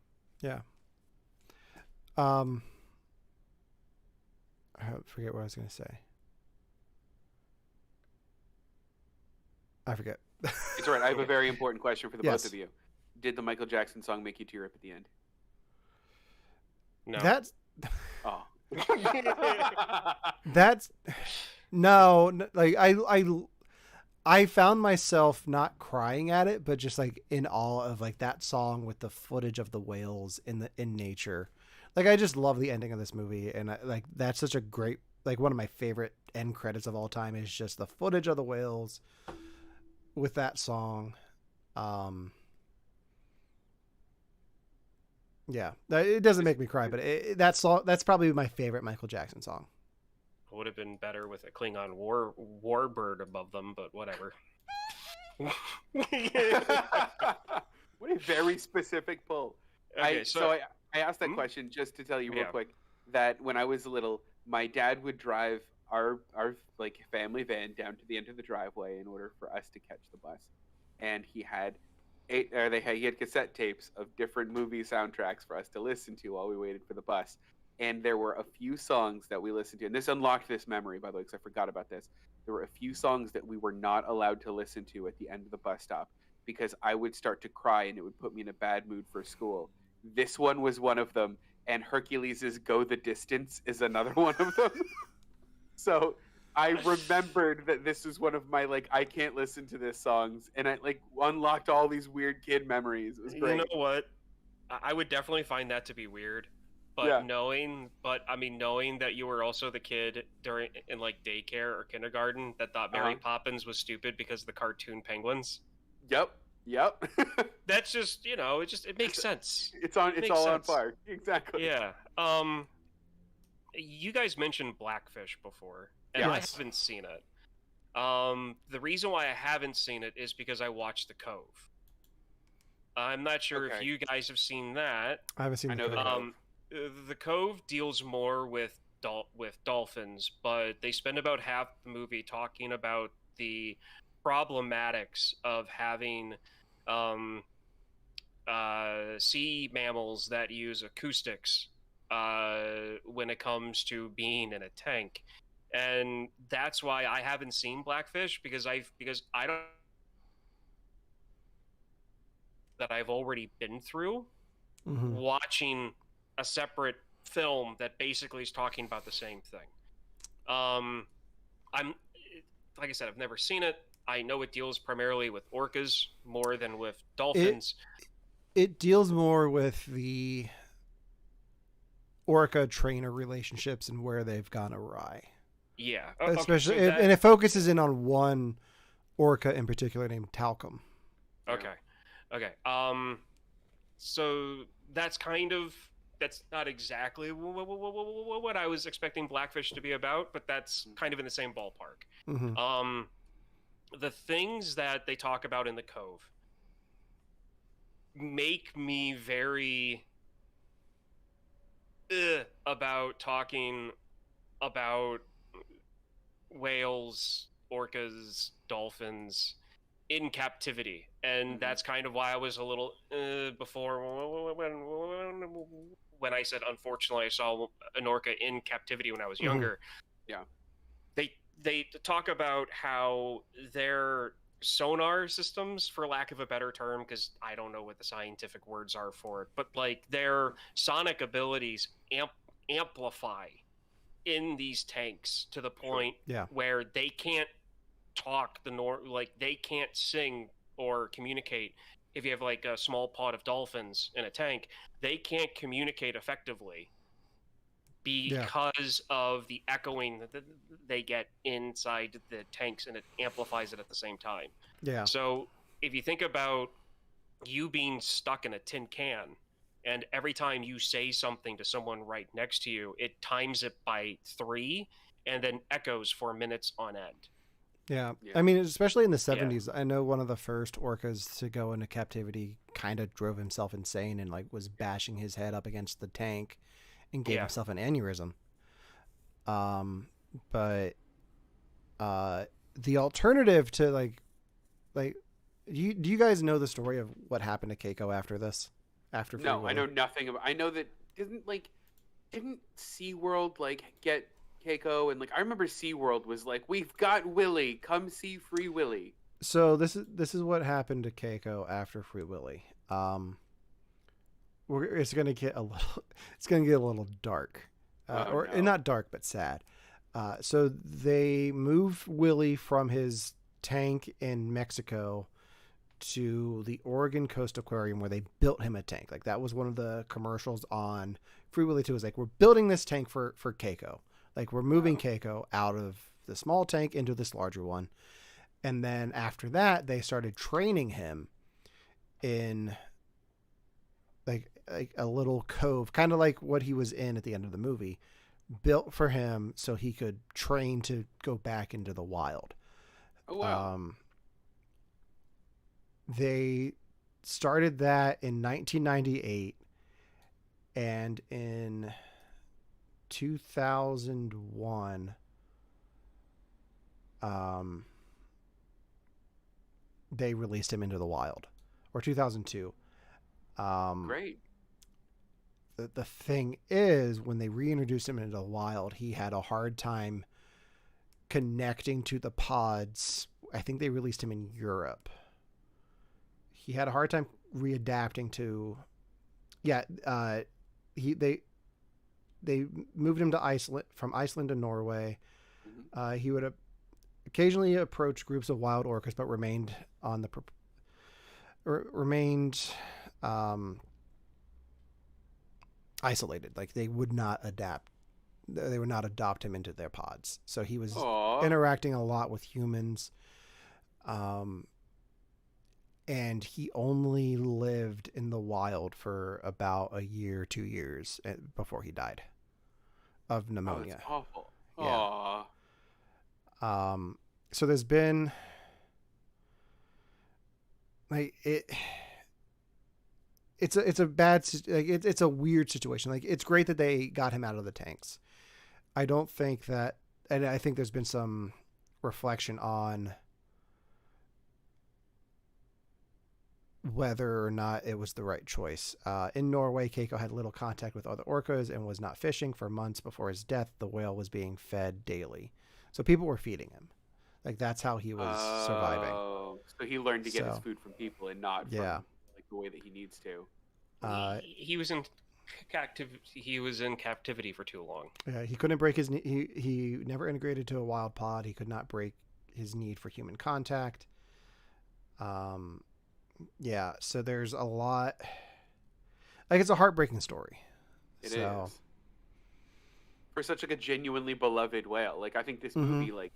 S1: Yeah. I forget what I was going to say. I forget.
S3: It's all right. I have a very important question for the both of you. Did the Michael Jackson song make you tear up at the end?
S2: No.
S1: That's...
S3: Oh.
S1: That's no, like I found myself not crying at it, but just like in awe of like that song with the footage of the whales in nature. Like I just love the ending of this movie, and like that's such a great, like one of my favorite end credits of all time is just the footage of the whales with that song. Yeah, it doesn't make me cry, but that song, that's probably my favorite Michael Jackson song.
S2: It would have been better with a Klingon warbird above them, but whatever.
S3: What a very specific pull.
S2: Okay,
S3: I asked that question just to tell you real quick that when I was little, my dad would drive our like family van down to the end of the driveway in order for us to catch the bus, and he had he had cassette tapes of different movie soundtracks for us to listen to while we waited for the bus. And there were a few songs that we listened to, and this unlocked this memory, by the way, because I forgot about this. There were a few songs that we were not allowed to listen to at the end of the bus stop because I would start to cry and it would put me in a bad mood for school. This one was one of them, and Hercules' Go the Distance is another one of them. So I remembered that this was one of my, like, I can't listen to this songs, and I, like, unlocked all these weird kid memories. It was great.
S2: You know what? I would definitely find that to be weird. But knowing that you were also the kid in like daycare or kindergarten that thought Mary Poppins was stupid because of the cartoon penguins.
S3: Yep.
S2: That's just, it makes sense.
S3: It's all on par. Exactly.
S2: Yeah. You guys mentioned Blackfish before, and I haven't seen it. The reason why I haven't seen it is because I watched The Cove. I'm not sure if you guys have seen that.
S1: I haven't seen The Cove.
S2: The Cove deals more with dolphins, but they spend about half the movie talking about the problematics of having sea mammals that use acoustics when it comes to being in a tank. And that's why I haven't seen Blackfish, because I don't that I've already been through watching a separate film that basically is talking about the same thing. like I said, I've never seen it. I know it deals primarily with orcas more than with dolphins.
S1: It deals more with the orca trainer relationships and where they've gone awry.
S2: Yeah,
S1: Especially,
S2: okay, so
S1: and it focuses in on one orca in particular named Talcum.
S2: Okay. Okay. So that's not exactly what I was expecting Blackfish to be about, but that's kind of in the same ballpark.
S1: Mm-hmm.
S2: The things that they talk about in the Cove make me very about talking about whales, orcas, dolphins in captivity, and that's kind of why I was a little before when I said unfortunately I saw an orca in captivity when I was younger.
S3: Yeah,
S2: they talk about how their sonar systems, for lack of a better term, because I don't know what the scientific words are for it, but like their sonic abilities amplify in these tanks to the point where they can't talk like they can't sing or communicate. If you have like a small pod of dolphins in a tank, they can't communicate effectively because of the echoing that they get inside the tanks, and it amplifies it at the same time.
S1: Yeah.
S2: So if you think about you being stuck in a tin can, and every time you say something to someone right next to you, it times it by 3 and then echoes for minutes on end.
S1: Yeah. I mean, especially in the 70s, I know one of the first orcas to go into captivity kind of drove himself insane and like was bashing his head up against the tank and gave himself an aneurysm. But the alternative to like do you guys know the story of what happened to Keiko after this? After Free Willy?
S3: I know nothing about. I know that didn't SeaWorld like get Keiko, and like I remember SeaWorld was like, we've got Willy, come see Free Willy.
S1: So this is what happened to Keiko after Free Willy. It's gonna get a little dark, not dark but sad. So they moved Willy from his tank in Mexico to the Oregon Coast Aquarium, where they built him a tank. Like that was one of the commercials on Free Willy 2. It was like, we're building this tank for Keiko. Like we're moving Keiko out of the small tank into this larger one. And then after that, they started training him in like a little cove, kind of like what he was in at the end of the movie, built for him so he could train to go back into the wild.
S3: Oh, wow.
S1: They started that in 1998, and in 2001, they released him into the wild, or 2002.
S3: Great.
S1: The thing is, when they reintroduced him into the wild, he had a hard time connecting to the pods. I think they released him in Europe. He had a hard time readapting to. They moved him to Iceland, from Iceland to Norway. He would occasionally approach groups of wild orcas, but remained isolated. Like they would not adapt. They would not adopt him into their pods. So he was interacting a lot with humans. And he only lived in the wild for about a year, 2 years before he died of pneumonia.
S3: Oh, that's awful.
S1: Yeah. So there's been like it's a bad, like it's a weird situation. Like it's great that they got him out of the tanks. I don't think that, and I think there's been some reflection on whether or not it was the right choice. In Norway, Keiko had little contact with other orcas and was not fishing for months before his death. The whale was being fed daily. So people were feeding him. Like that's how he was surviving.
S3: So he learned to get his food from people and not from like the way that he needs to.
S2: He was in captivity for too long.
S1: Yeah, he couldn't break his knee. He never integrated to a wild pod. He could not break his need for human contact. Yeah, so there's a lot. Like, it's a heartbreaking story.
S3: It is. For such like a genuinely beloved whale. Like, I think this
S1: Mhm.
S3: movie, like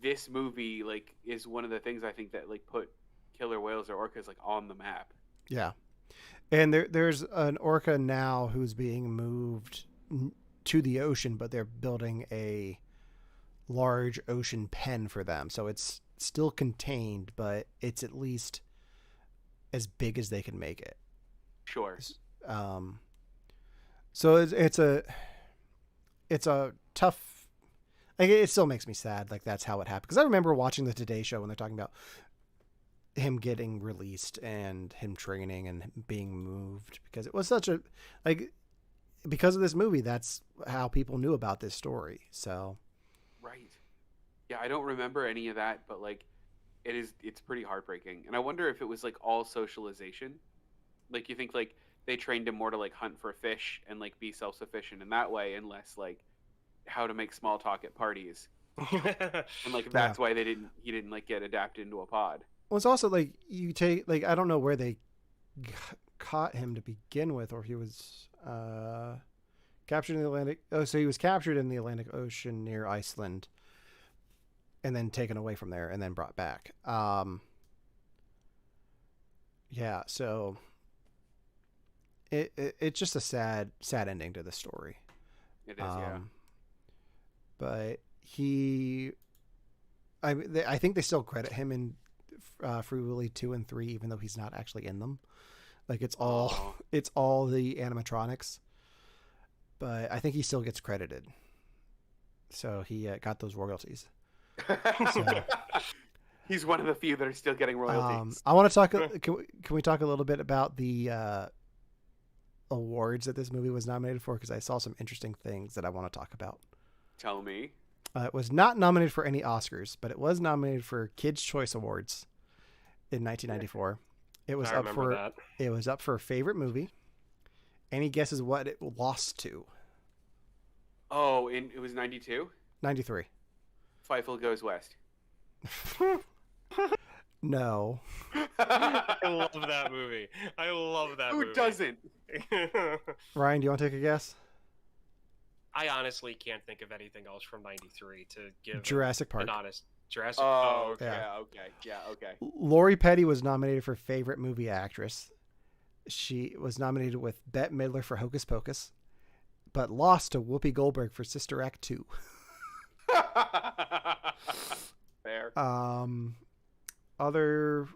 S3: this movie, like, is one of the things I think that like put killer whales or orcas like on the map.
S1: Yeah. And there's an orca now who's being moved to the ocean, but they're building a large ocean pen for them. So it's still contained, but it's at least as big as they can make it.
S3: Sure.
S1: So it's a tough, like, it still makes me sad. Like, that's how it happened. Because I remember watching the Today Show when they're talking about him getting released and him training and him being moved, because it was such a, like, because of this movie, that's how people knew about this story. So
S3: Right. Yeah, I don't remember any of that, but like it's pretty heartbreaking. And I wonder if it was like all socialization. Like, you think like they trained him more to like hunt for fish and like be self-sufficient in that way, and less like how to make small talk at parties. And like that's why he didn't like get adapted into a pod.
S1: well, it's also like, you take, like, I don't know where they caught him to begin with, or he was captured in the Atlantic. Oh, so he was captured in the Atlantic Ocean near Iceland, and then taken away from there, and then brought back. Yeah, so it's just a sad ending to the story.
S3: It is, yeah.
S1: But I think they still credit him in Free Willy 2 and 3, even though he's not actually in them. Like, it's all the animatronics, but I think he still gets credited. So he got those royalties. So,
S3: He's one of the few that are still getting royalties.
S1: I want to talk. Can we talk a little bit about the awards that this movie was nominated for? Because I saw some interesting things that I want to talk about.
S3: Tell me.
S1: It was not nominated for any Oscars, but it was nominated for Kids' Choice Awards in 1994. It was It was up for favorite movie. Any guesses what it lost to?
S3: Oh, it was 92?
S1: 93.
S3: Fievel Goes West.
S1: No.
S2: I love that movie.
S3: Who doesn't?
S1: Ryan, do you want to take a guess?
S2: I honestly can't think of anything else from 93 to give
S1: Jurassic Park.
S2: an honest Jurassic.
S3: Oh, okay,
S1: yeah.
S3: okay.
S1: Lori Petty was nominated for favorite movie actress. She was nominated with Bette Midler for Hocus Pocus, but lost to Whoopi Goldberg for Sister Act 2.
S3: Fair.
S1: Other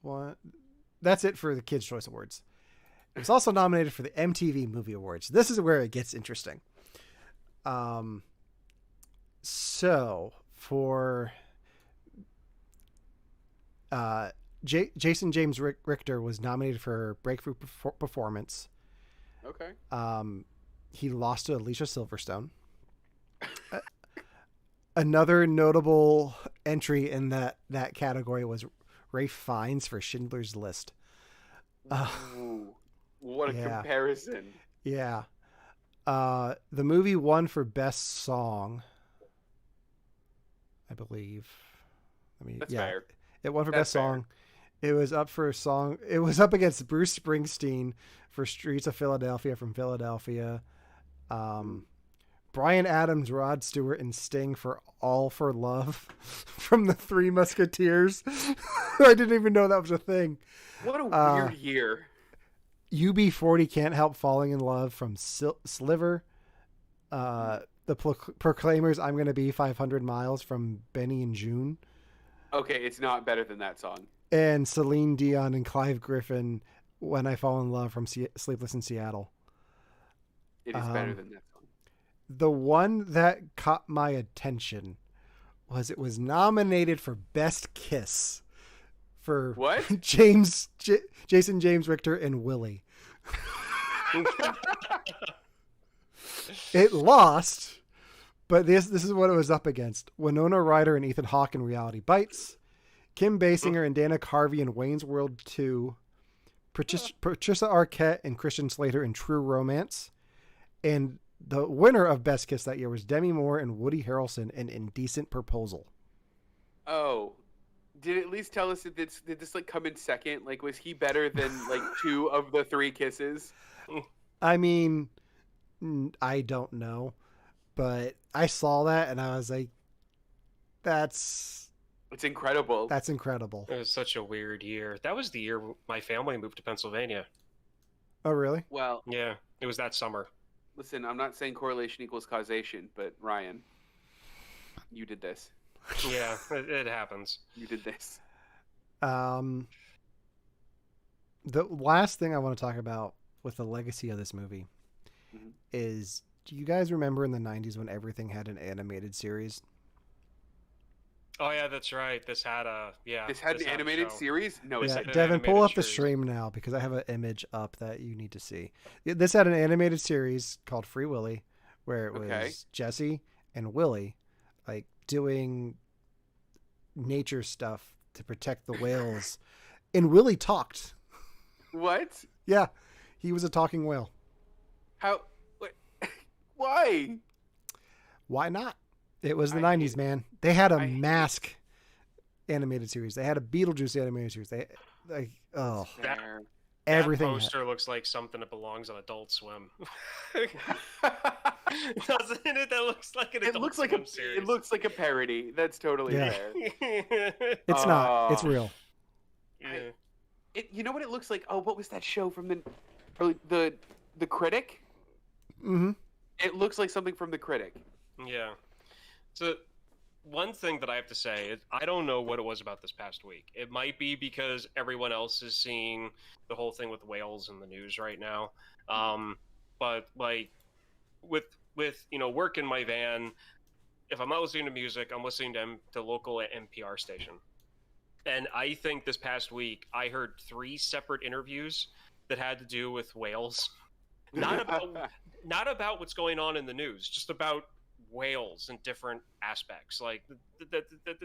S1: one. That's it for the Kids' Choice Awards. It was also nominated for the MTV Movie Awards. This is where it gets interesting. So for Jason James Richter was nominated for Breakthrough Performance.
S3: Okay.
S1: He lost to Alicia Silverstone. Another notable entry in that category was Ralph Fiennes for Schindler's List.
S3: Ooh, what a comparison.
S1: Yeah. The movie won for Best Song, I believe.
S3: That's fair.
S1: It won for Best Song. It was up for a song. It was up against Bruce Springsteen for Streets of Philadelphia from Philadelphia. Bryan Adams, Rod Stewart, and Sting for All for Love from the Three Musketeers. I didn't even know that was a thing.
S3: What a weird year.
S1: UB40 Can't Help Falling in Love from Sliver. The Proclaimers, I'm Gonna Be 500 Miles from Benny and June.
S3: Okay, it's not better than that song.
S1: And Celine Dion and Clive Griffin, When I Fall in Love from Sleepless in Seattle.
S3: It is better than that song.
S1: The one that caught my attention was it was nominated for Best Kiss for
S3: what?
S1: Jason James Richter and Willy. It lost, but this is what it was up against: Winona Ryder and Ethan Hawke in Reality Bites, Kim Basinger and Dana Carvey in Wayne's World 2, Patricia Arquette and Christian Slater in True Romance, and the winner of Best Kiss that year was Demi Moore and Woody Harrelson in Indecent Proposal.
S3: Oh, did it at least tell us that did this like come in second? Like, was he better than like 2 of the 3 kisses?
S1: I mean, I don't know, but I saw that and I was like,
S3: It's incredible.
S1: that's incredible.
S2: It was such a weird year. That was the year my family moved to Pennsylvania.
S1: Oh, really?
S3: Well,
S2: Yeah, it was that summer.
S3: listen, I'm not saying correlation equals causation, but Ryan, you did this.
S2: Yeah, it happens.
S3: You did this.
S1: The last thing I want to talk about with the legacy of this movie
S3: Mhm.
S1: is, do you guys remember in the 90s when everything had an animated series?
S2: Oh yeah, that's right. This had an
S3: Animated
S2: show.
S3: series? No,
S2: This
S3: it
S1: Yeah,
S2: had an
S3: didn't.
S1: Devon, pull
S2: animated
S1: up the
S2: series.
S1: stream now because I have an image up that you need to see. This had an animated series called Free Willy, where it was
S3: Okay.
S1: Jesse and Willy, like doing nature stuff to protect the whales, and Willy talked.
S3: What?
S1: Yeah, he was a talking whale.
S3: How? What? Why?
S1: Why not? It was the
S3: I
S1: 90s,
S3: hate-
S1: man. They had a
S3: I hate-
S1: Mask animated series. They had a Beetlejuice animated series. They like
S2: That-
S3: Fair.
S1: everything.
S2: That
S1: had-
S2: poster looks like something that belongs on Adult Swim. Doesn't it? That looks like an
S3: It
S2: Adult
S3: looks like
S2: Swim
S3: a
S2: series.
S3: it looks like a parody. That's totally
S1: Yeah.
S3: fair.
S1: It's not. It's
S3: Oh.
S1: real.
S2: Yeah.
S3: You know what it looks like? Oh, what was that show from the Critic?
S1: Mm-hmm.
S3: It looks like something from the Critic.
S2: Yeah. So one thing that I have to say is I don't know what it was about this past week. It might be because everyone else is seeing the whole thing with whales in the news right now. But like with work in my van, if I'm not listening to music, I'm listening to local NPR station. And I think this past week I heard 3 separate interviews that had to do with whales. Not about what's going on in the news, just about whales and different aspects. Like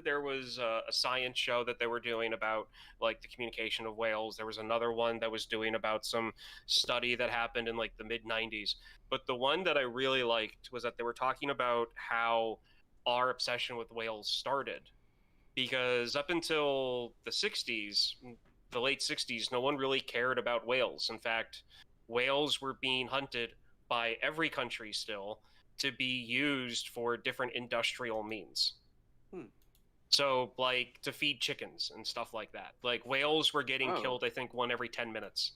S2: there was a science show that they were doing about like the communication of whales. There was another one that was doing about some study that happened in like the mid 90s. But the one that I really liked was that they were talking about how our obsession with whales started. Because up until the 60s, the late 60s, no one really cared about whales. In fact, whales were being hunted by every country still to be used for different industrial means. So, like, to feed chickens and stuff like that. Like, whales were getting killed, I think, 1 every 10 minutes.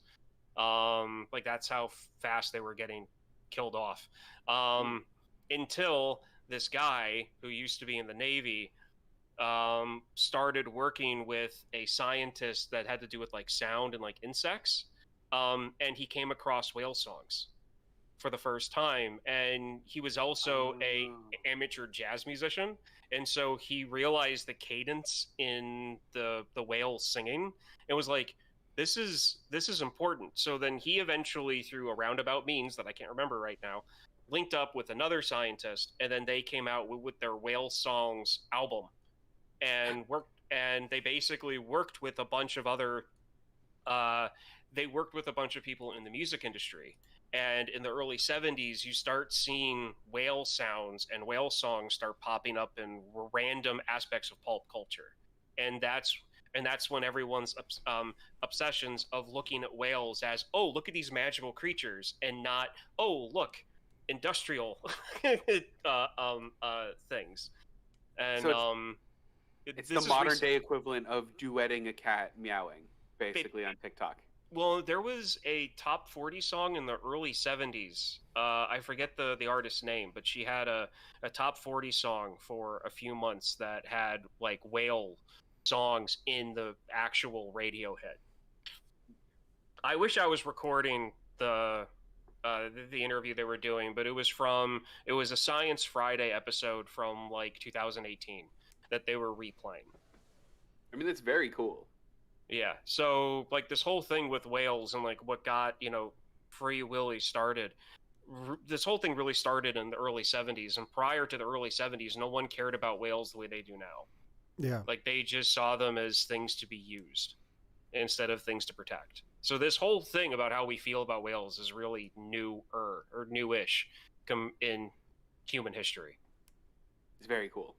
S2: Like, that's how fast they were getting killed off. Until this guy who used to be in the Navy started working with a scientist that had to do with like sound and like insects, and he came across whale songs for the first time, and he was also a amateur jazz musician, and so he realized the cadence in the whale singing and was like, this is important. So then he eventually, through a roundabout means that I can't remember right now, linked up with another scientist, and then they came out with their whale songs album. And they basically worked with a bunch of other people in the music industry. And in the early 70s, you start seeing whale sounds and whale songs start popping up in random aspects of pulp culture. And that's when everyone's obsessions of looking at whales as, oh, look at these magical creatures, and not, oh, look, industrial things. And
S3: so it's the modern day equivalent of duetting a cat meowing, basically, on TikTok.
S2: Well, there was a top 40 song in the early 70s. I forget the artist's name, but she had a top 40 song for a few months that had like whale songs in the actual radio hit. I wish I was recording the interview they were doing, but it was a Science Friday episode from like 2018 that they were replaying.
S3: I mean, that's very cool.
S2: Yeah, so like this whole thing with whales and like what got, Free Willy started, this whole thing really started in the early 70s, and prior to the early 70s, no one cared about whales the way they do now.
S1: Yeah.
S2: Like they just saw them as things to be used instead of things to protect. So this whole thing about how we feel about whales is really newish in human history,
S3: It's very cool.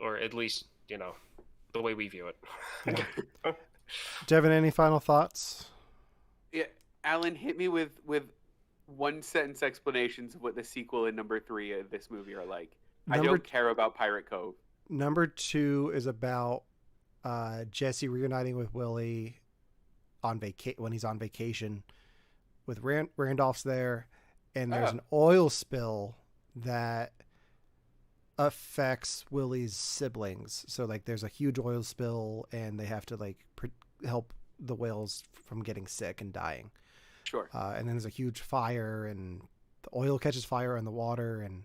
S2: or at least the way we view it.
S1: Devin, any final thoughts?
S3: Yeah, Alan, hit me with one sentence explanations of what the sequel and number 3 of this movie are like. I don't care about Pirate Cove.
S1: Number 2 is about Jesse reuniting with Willy when he's on vacation with Randolph's there, and there's an oil spill that affects Willy's siblings. So like there's a huge oil spill and they have to like help the whales from getting sick and dying.
S3: Sure.
S1: And then there's a huge fire and the oil catches fire in the water, and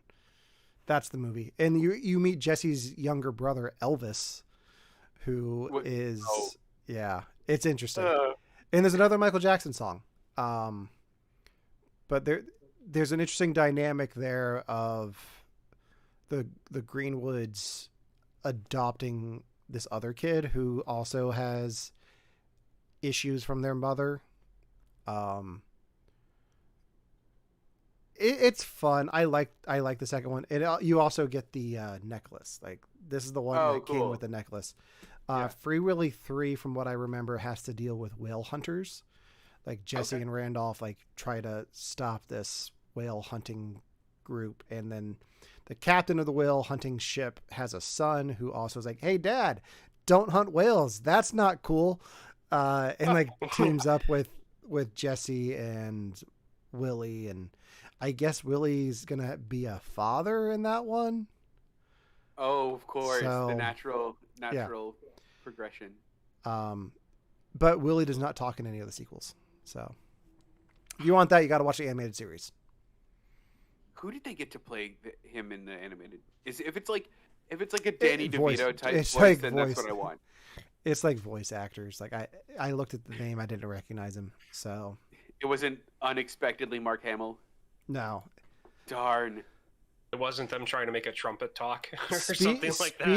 S1: that's the movie. And you meet Jesse's younger brother, Elvis, who is it's interesting. And there's another Michael Jackson song. But there's an interesting dynamic there of the Greenwoods adopting this other kid who also has issues from their mother. It's fun. I like the second one. You also get the necklace. Like this is the one that came with the necklace. Free Willy 3, from what I remember, has to deal with whale hunters. Like Jesse and Randolph like try to stop this whale hunting group, and then the captain of the whale hunting ship has a son who also is like, "Hey, Dad, don't hunt whales. That's not cool." And like teams up with Jesse and Willy, and I guess Willy's gonna be a father in that one.
S3: Oh, of course,
S1: So,
S3: the natural progression.
S1: But Willy does not talk in any of the sequels. So if you want that, you got to watch the animated series.
S3: Who did they get to play him in the animated? If it's like a Danny DeVito type voice,
S1: like
S3: then
S1: voice.
S3: that's what I want.
S1: It's like voice actors. Like I looked at the name, I didn't recognize him. So
S3: It wasn't unexpectedly Mark Hamill.
S1: no.
S3: Darn.
S2: It wasn't them trying to make a trumpet talk or something like that.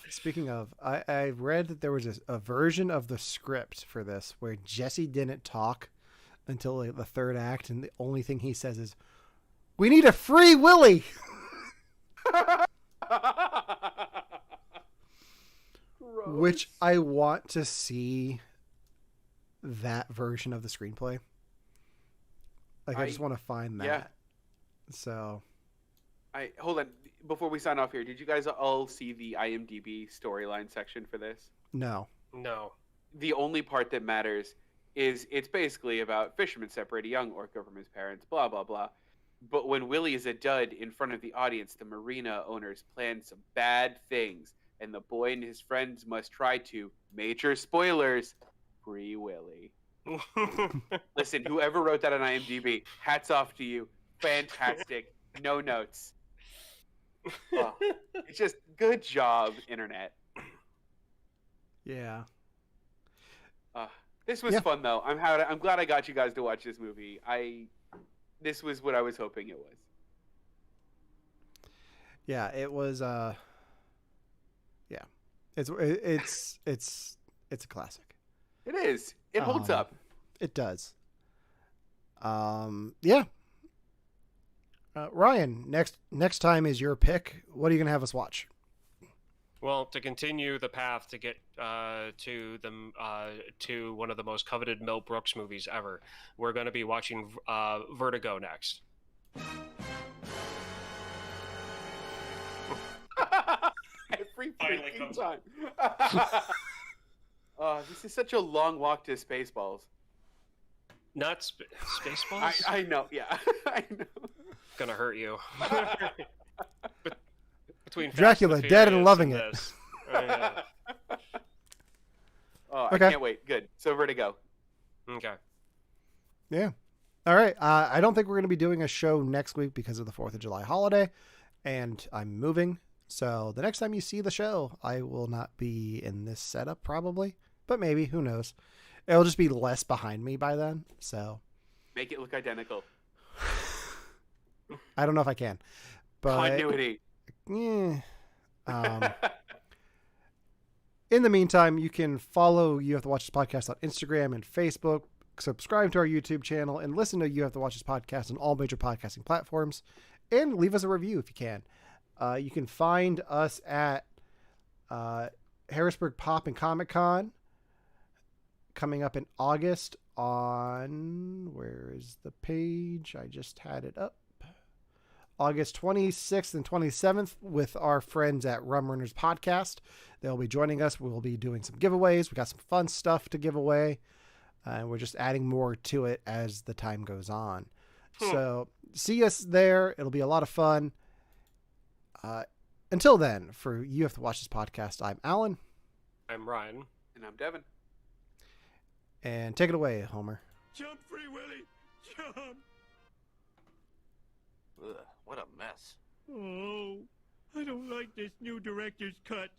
S1: Speaking of, I read that there was a version of the script for this where Jesse didn't talk until the third act, and the only thing he says is, "We need a free Willy." Which I want to see that version of the screenplay. Like I just want to find that.
S3: Yeah.
S1: So
S3: hold on before we sign off here. Did you guys all see the IMDb storyline section for this?
S1: no.
S2: No.
S3: The only part that matters is it's basically about fishermen separating young orca from his parents, blah blah blah. But when Willy is a dud in front of the audience, the marina owners plan some bad things, and the boy and his friends must try to, major spoilers, free Willy. Listen, whoever wrote that on IMDb, hats off to you. Fantastic. No notes. Oh, it's just good job, internet.
S1: Yeah.
S3: This was fun though. I'm glad I got you guys to watch this movie. This was what I was hoping it was.
S1: Yeah, it was. Yeah, it's a classic.
S3: It is. It holds up.
S1: It does. Yeah. Ryan, next time is your pick. What are you gonna have us watch?
S2: Well, to continue the path to get to one of the most coveted Mel Brooks movies ever, we're going to be watching Vertigo next.
S3: Every freaking time. This is such a long walk to Spaceballs.
S2: Not Spaceballs?
S3: I know, yeah. I know.
S2: Gonna hurt you. Between
S1: Dracula, dead and loving it.
S2: this. Yeah.
S3: Oh,
S1: Okay.
S3: I can't wait. Good. So Vertigo.
S2: Okay.
S1: Yeah. All right. I don't think we're going to be doing a show next week because of the 4th of July holiday, and I'm moving. So the next time you see the show, I will not be in this setup probably, but maybe, who knows? It'll just be less behind me by then. So
S3: Make it look identical.
S1: I don't know if I can, but
S3: Continuity.
S1: yeah. In the meantime, you can follow You Have to Watch This Podcast on Instagram and Facebook. subscribe to our YouTube channel, and listen to You Have to Watch This podcast on all major podcasting platforms. And leave us a review if you can. You can find us at Harrisburg Pop and Comic Con coming up in August on, where is the page? I just had it up. August 26th and 27th with our friends at Rum Runners Podcast. They'll be joining us. We'll be doing some giveaways. We got some fun stuff to give away. And we're just adding more to it as the time goes on. So see us there. It'll be a lot of fun. Until then, for You Have to Watch This podcast, I'm Alan.
S2: I'm Ryan.
S3: And I'm Devon.
S1: And take it away, Homer.
S6: Jump, Free Willy! Jump!
S5: Ugh, what a mess.
S6: Oh, I don't like this new director's cut.